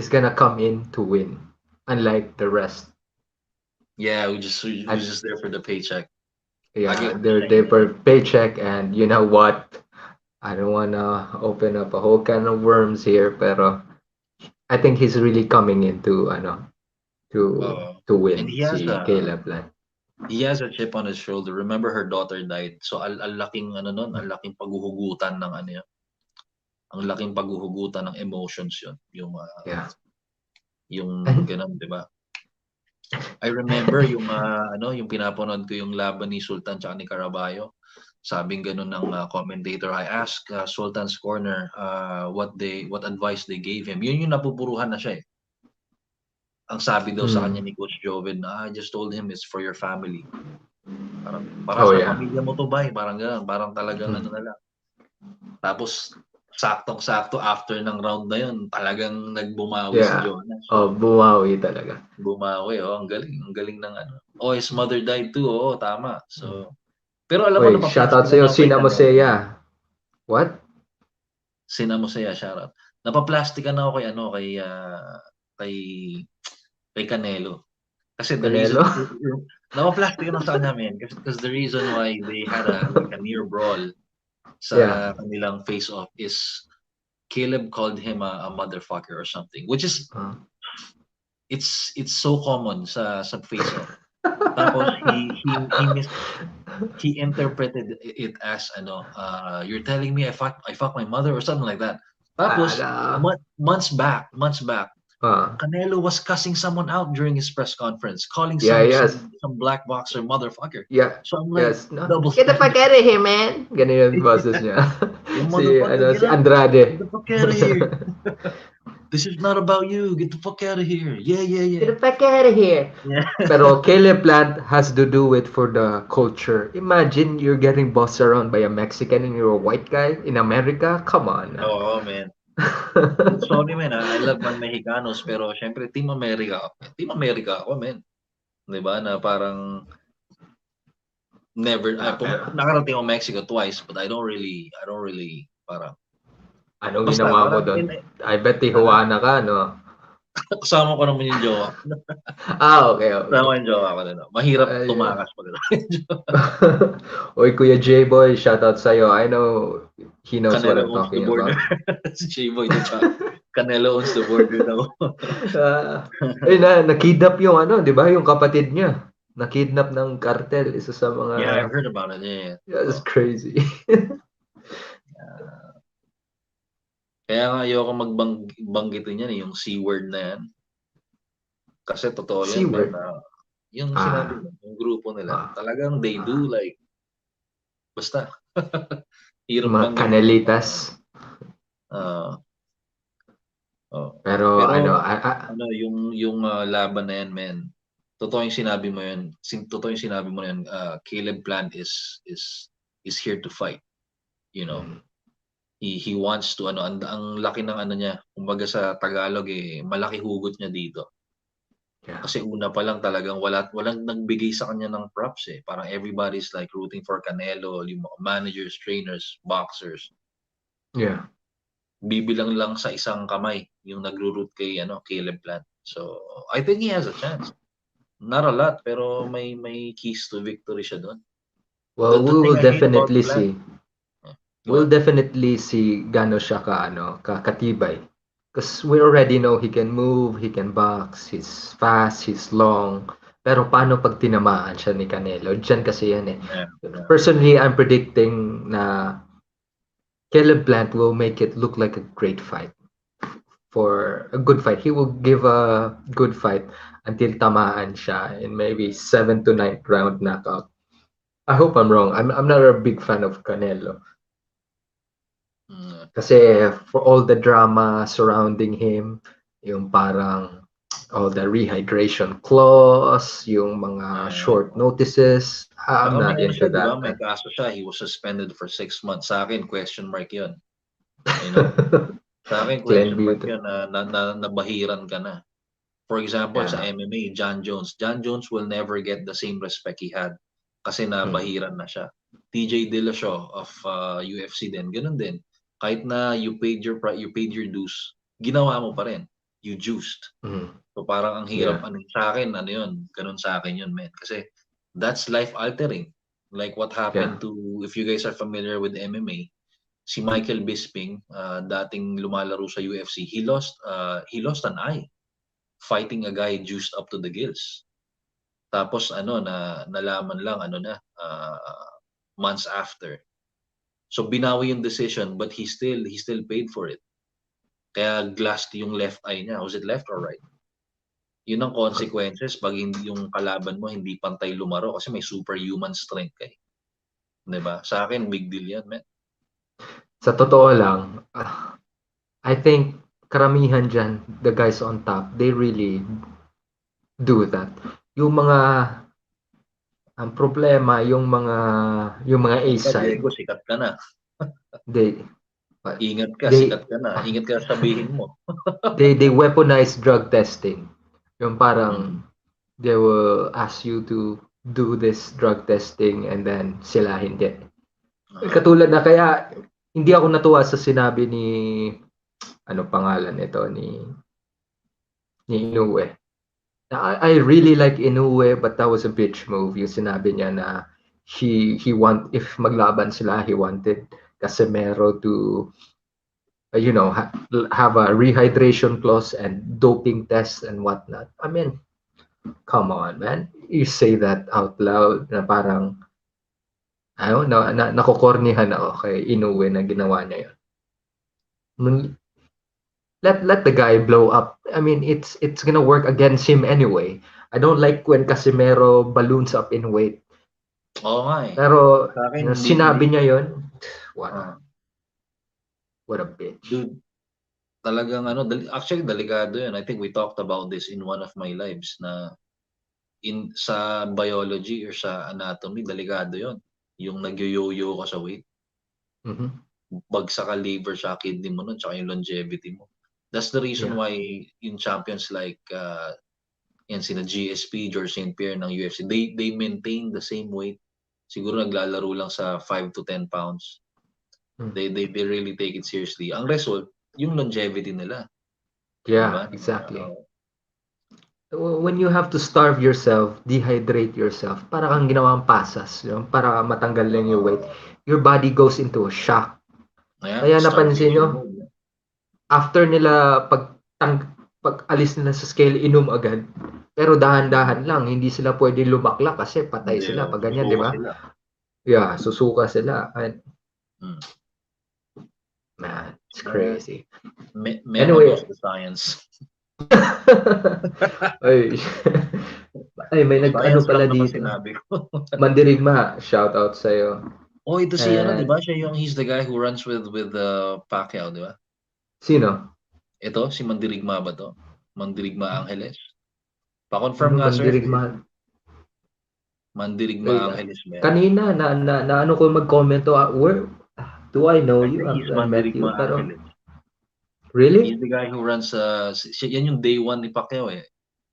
is gonna come in to win, unlike the rest. Yeah, we're just there for the paycheck. Yeah, they're there for paycheck, and you know what? I don't wanna open up a whole can of worms here, pero I think he's really coming in to win. And he has Caleb Plant. He has a chip on his shoulder. Remember, her daughter died. So al laking al laking paghuhugutan ng ang laking paghuhugutan ng emotions yun. Yung ganun, 'di ba? I remember yung yung pinapanood ko yung laban ni Sultan tsaka ni Caraballo. Sabing ganun ng commentator, I asked Sultan's Corner what advice they gave him. Yun yung napupuruhan na siya eh. Ang sabi daw sa kanya ni Coach Joven, I just told him it's for your family. Parang sa pamilya mo to, bay. Parang gano'n. Parang talagang ano na lang. Tapos, saktong-sakto after ng round na yun, talagang nagbumawi si Jonas. Bumawi talaga. Bumawi, ang galing. Ang galing ng ano. His mother died too. Tama. So, pero alam mo na shoutout sa'yo, Sina Mosea. What? Sina Mosea, shoutout. Napaplastikan na ako kay Canelo. Kasi the reason napaplastikan na sa kanya, man. Because the reason why they had a near brawl sa kanilang face-off is Caleb called him a motherfucker or something, which is it's so common sa face-off. Tapos he interpreted it as you're telling me I fuck my mother or something like that. Tapos months back Canelo was cussing someone out during his press conference, calling some black boxer motherfucker. Yeah. So I'm like, get the fuck out of here, man. Ganun yung boses niya. si Andrade. Get the fuck out of here. This is not about you. Get the fuck out of here. Yeah. Get the fuck out of here. Yeah. Pero Caleb Plant has to do it for the culture. Imagine you're getting bossed around by a Mexican and you're a white guy in America. Come on. Oh, man. Sorry, man. I love my Mexicanos, pero syempre Team America ako, man. 'Di ba? Na parang never nakarating ako Mexico twice, but I don't really parang anong ginawa mo doon? I bet Tijuana ka, no? Kasama ko naman yung jowa. Okay. Kasama yung jowa ko doon. Mahirap tumakas pag Oy, Kuya J-Boy, shoutout sa'yo. I know he knows Canelo what I'm talking about. Si J-Boy, Canelo owns the border daw. Nakidnap yung di ba? Yung kapatid niya. Nakidnap ng cartel. Isa sa mga... Yeah, I've heard about it. Yeah. That's crazy. Kaya nga ayoko magbanggitin yan yung C-word na yan. Kasi totoo yan. C-word? Yung sinabi yung grupo nila, talagang they do like, basta. Mga kanelitas. Pero yung laban na yan, man. Totoo yung sinabi mo yan. Caleb Plant is here to fight. You know. He wants to ang laki ng niya, kumbaga sa Tagalog malaki hugot niya dito. Yeah. Kasi una pa lang talagang walang nagbigay sa kanya ng props Parang everybody's like rooting for Canelo, yung mga managers, trainers, boxers. Yeah. Bibilang lang sa isang kamay yung nagro-root kay Caleb Plant. So, I think he has a chance. Not a lot, pero may keys to victory siya doon. Well, The we thing will I hate about definitely Blank, see. We'll definitely see gaano siya katibay. Because we already know he can move, he can box, he's fast, he's long. Pero paano pag tinamaan siya ni Canelo? Diyan kasi yan eh. yeah. Personally, I'm predicting na Caleb Plant will make it look like a great fight. For a good fight. He will give a good fight until tamaan siya in maybe 7th to 9th round knockout. I hope I'm wrong. I'm not a big fan of Canelo. Kasi for all the drama surrounding him, yung parang all the rehydration clause, yung mga short notices, I'm not into that. May kaso siya, he was suspended for 6 months. Sa akin, question mark yun. You know? Sa akin, question mark yun na nabahiran ka na. For example, sa MMA, John Jones will never get the same respect he had kasi nabahiran na siya. TJ Dillashaw of UFC din, ganun din. Kahit na you paid your dues, ginawa mo pa rin. You juiced. So parang ang hirap sa akin, yun, ganun sa akin yun, man. Kasi that's life altering. Like what happened to, if you guys are familiar with MMA, si Michael Bisping, dating lumalaro sa UFC, he lost an eye fighting a guy juiced up to the gills. Tapos nalaman lang months after. So binawi yung decision but he still paid for it. Kaya glassed yung left eye niya. Was it left or right? Yun ang consequences pag yung kalaban mo hindi pantay lumaro kasi may superhuman strength kay. 'Di ba? Sa akin big deal 'yan, man. Sa totoo lang, I think karamihan dyan, the guys on top, they really do that. Yung mga ang problema, yung mga A-side. Diego, sikat ka na. Ingat ka, sikat ka na. Ingat ka sabihin mo. they weaponize drug testing. Yung parang they will ask you to do this drug testing and then sila hindi. Katulad na kaya hindi ako natuwa sa sinabi ni ano pangalan nito ni Inoue. I really like Inoue but that was a bitch move. Yung sinabi niya na he if maglaban sila, he wanted Casemiro to have a rehydration clause and doping tests and whatnot. I mean, come on, man. You say that out loud na parang I don't know, nakokornihan ako kay Inoue na ginawa niya yun. Let the guy blow up. I mean, it's gonna work against him anyway. I don't like when Casemiro balloons up in weight. Oo nga eh. Pero sinabi niya yun, what a bitch. Dude, talagang actually delikado yun. I think we talked about this in one of my lives na sa biology or sa anatomy, delikado yun. Yung nagyo-yo-yo ka sa weight. Bagsak ka liver sa kidney mo nun, tsaka yung longevity mo. That's the reason why in champions like sina GSP, George St. Pierre ng UFC, they maintain the same weight. Siguro naglalaro lang sa 5 to 10 pounds. They really take it seriously. Ang result, yung longevity nila. Yeah, diba? Exactly. When you have to starve yourself, dehydrate yourself, para kang ginawang pasas, para matanggal lang yung weight, your body goes into a shock. Kaya napansin nyo, after nila pag alis nila sa scale, inom agad. Pero dahan-dahan lang, hindi sila pwede lumaklak kasi patay sila pag ganyan, di ba? Yeah, susuka sila. Man, it's crazy. Anyway, the science. Ay, may nag-ano pala dito. Mandirigma, shout out sa'yo. Oh, ito si di ba? He's the guy who runs with Pacquiao, di ba? Sino? Ito, si Mandirigma ba to? Mandirigma Angeles. Pa-confirm nga, sir. Mandirigma Angeles. Kanina, na ano ko mag-comment where do I know you? I met you. Pero, really? He's the guy who runs, yan yung day one ni Pacquiao eh.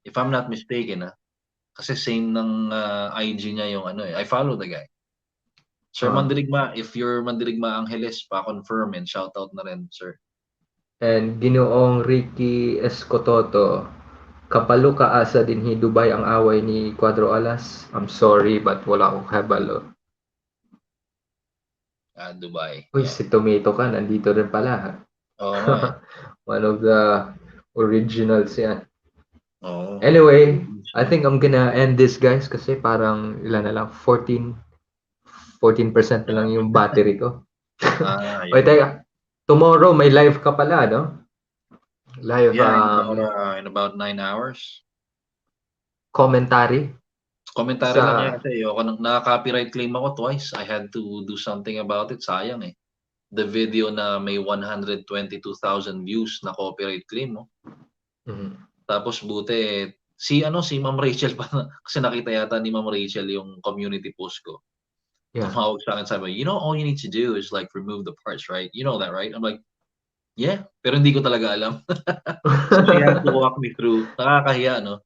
If I'm not mistaken, kasi same ng IG niya yung I follow the guy. Sir Mandirigma, if you're Mandirigma Angeles, pa-confirm and shout out na rin, sir. And Ginoong Ricky Escototo, Kapalo kaasa dinhi Dubai ang away ni Cuadro Alas. I'm sorry but wala akong kabalo. Dubai. Uy, Yeah. si Tomato ka, nandito rin pala. Oo nga eh. One of the originals yan. Oo. Anyway, I think I'm gonna end this, guys, kasi parang ilan na lang, 14% na lang yung battery ko. Yun. Wait, teka. Tomorrow may live ka pala, no? Live Yeah, in about 9 hours. commentary. Komentary Sa- lang yan kasi naka-copyright claim ako twice. I had to do something about it. Sayang eh. The video na may 122,000 views na copyright claim, no? Mhm. Tapos buti si Ma'am Rachel pa kasi nakita yata ni Ma'am Rachel yung community post ko. Yeah. Tumawag sa akin, sabi, all you need to do is like remove the parts, right? You know that, right? I'm like, yeah, pero hindi ko talaga alam. So she had to walk me through. Nakakahiya, no?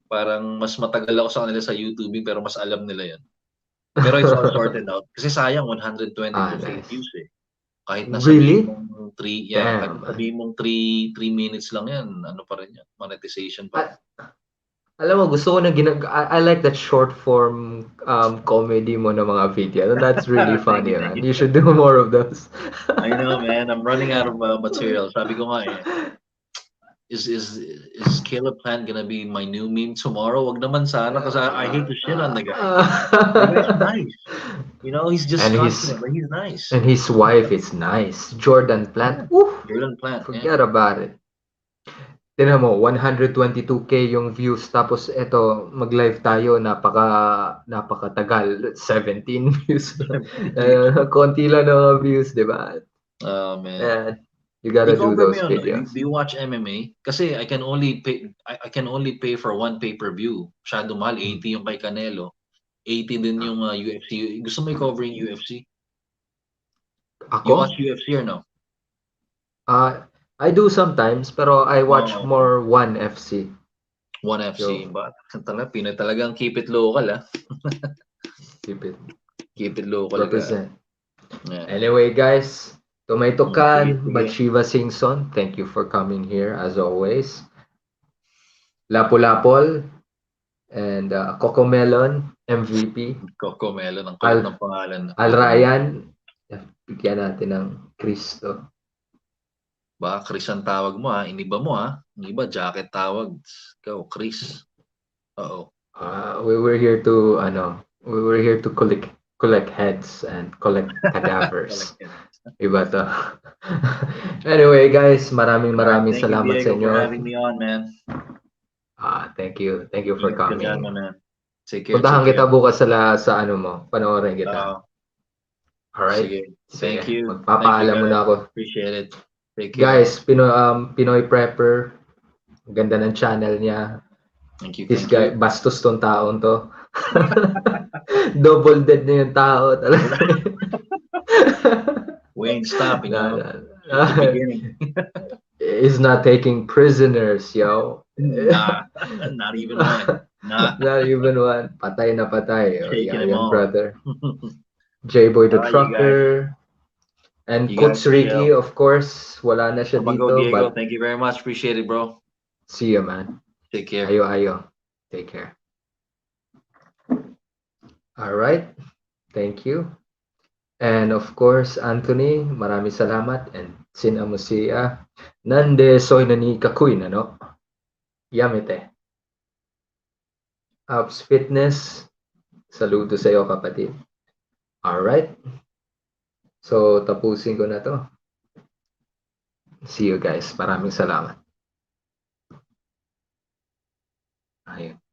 Parang mas matagal ako sa kanila sa YouTubing pero mas alam nila yan. Pero it's all sorted out. Kasi sayang 122K nice. views eh. Kahit na Really? sabihin mong 3, Damn, kahit sabihin mong 3 minutes lang yan, ano pa rin yan, monetization pa. Alam mo, gusto ko na I like that short form comedy mo na mga video. And that's really funny, Thank man. you. You should do more of those. I know, man. I'm running out of material. Sabi ko nga eh, is Caleb Plant gonna be my new meme tomorrow? Wag naman sana kasi I hate to shit on the guy. The guy's nice. He's just And confident, but he's nice. And his wife is nice. Jordan Plant. Woo! Jordan Plant. Forget about it. Tingnan mo, 122K yung views tapos eto mag-live tayo napakatagal, 17 views. Konti lang ng views, 'di ba? Oh man. And you gotta do those videos. Do you watch MMA? Kasi I can only pay for one pay-per-view. Masyado mahal, 80 yung kay Canelo. 80 din yung UFC. Gusto mo i-cover yung UFC? Ako? You watch UFC or no? I do sometimes, pero I watch more One FC. One FC, but Pinoy talagang keep it local, Keep it local. Represent. Yeah. Anyway, guys, Tomato Can, Batshiva Singson, thank you for coming here as always. Lapu-Lapol and Cocomelon, MVP. Cocomelon, ang kulit ng pangalan. Al Ryan, bigyan natin ng Cristo. Ba, Chris ang tawag mo iniba mo Yung iba, jacket tawag. Ikaw, Chris. Uh-oh. We were here to collect heads and collect cadavers. Iba to. Anyway, guys, maraming salamat sa inyo. Thank you for having me on, man. Thank you for coming. Man. Take care. Puntahan kita bukas sa ano mo, panoorin kita. Alright? Sige. Thank you. Magpapaalam muna ako. Appreciate it. Take care. Guys, Pinoy Prepper. Ganda ng channel niya. Thank you. This guy, bastos tong taon to. Double dead na yung tao. Wayne, stop. He's not taking prisoners, yo. Nah, not even one. Nah. Not even one. Patay na patay. Taking him Yung on. brother. J-Boy the Trucker. And Coach Ricky, of course, wala na siya dito. Diego, thank you very much. Appreciate it, bro. See you, man. Take care. Ayo. Take care. All right. Thank you. And of course, Anthony, maraming salamat. And sinamusiya. Nande soy na ni kakuy na, no? Yamete. Ups Fitness. Saludo sa iyo, kapatid. All right. So, tapusin ko na to. See you guys. Maraming salamat.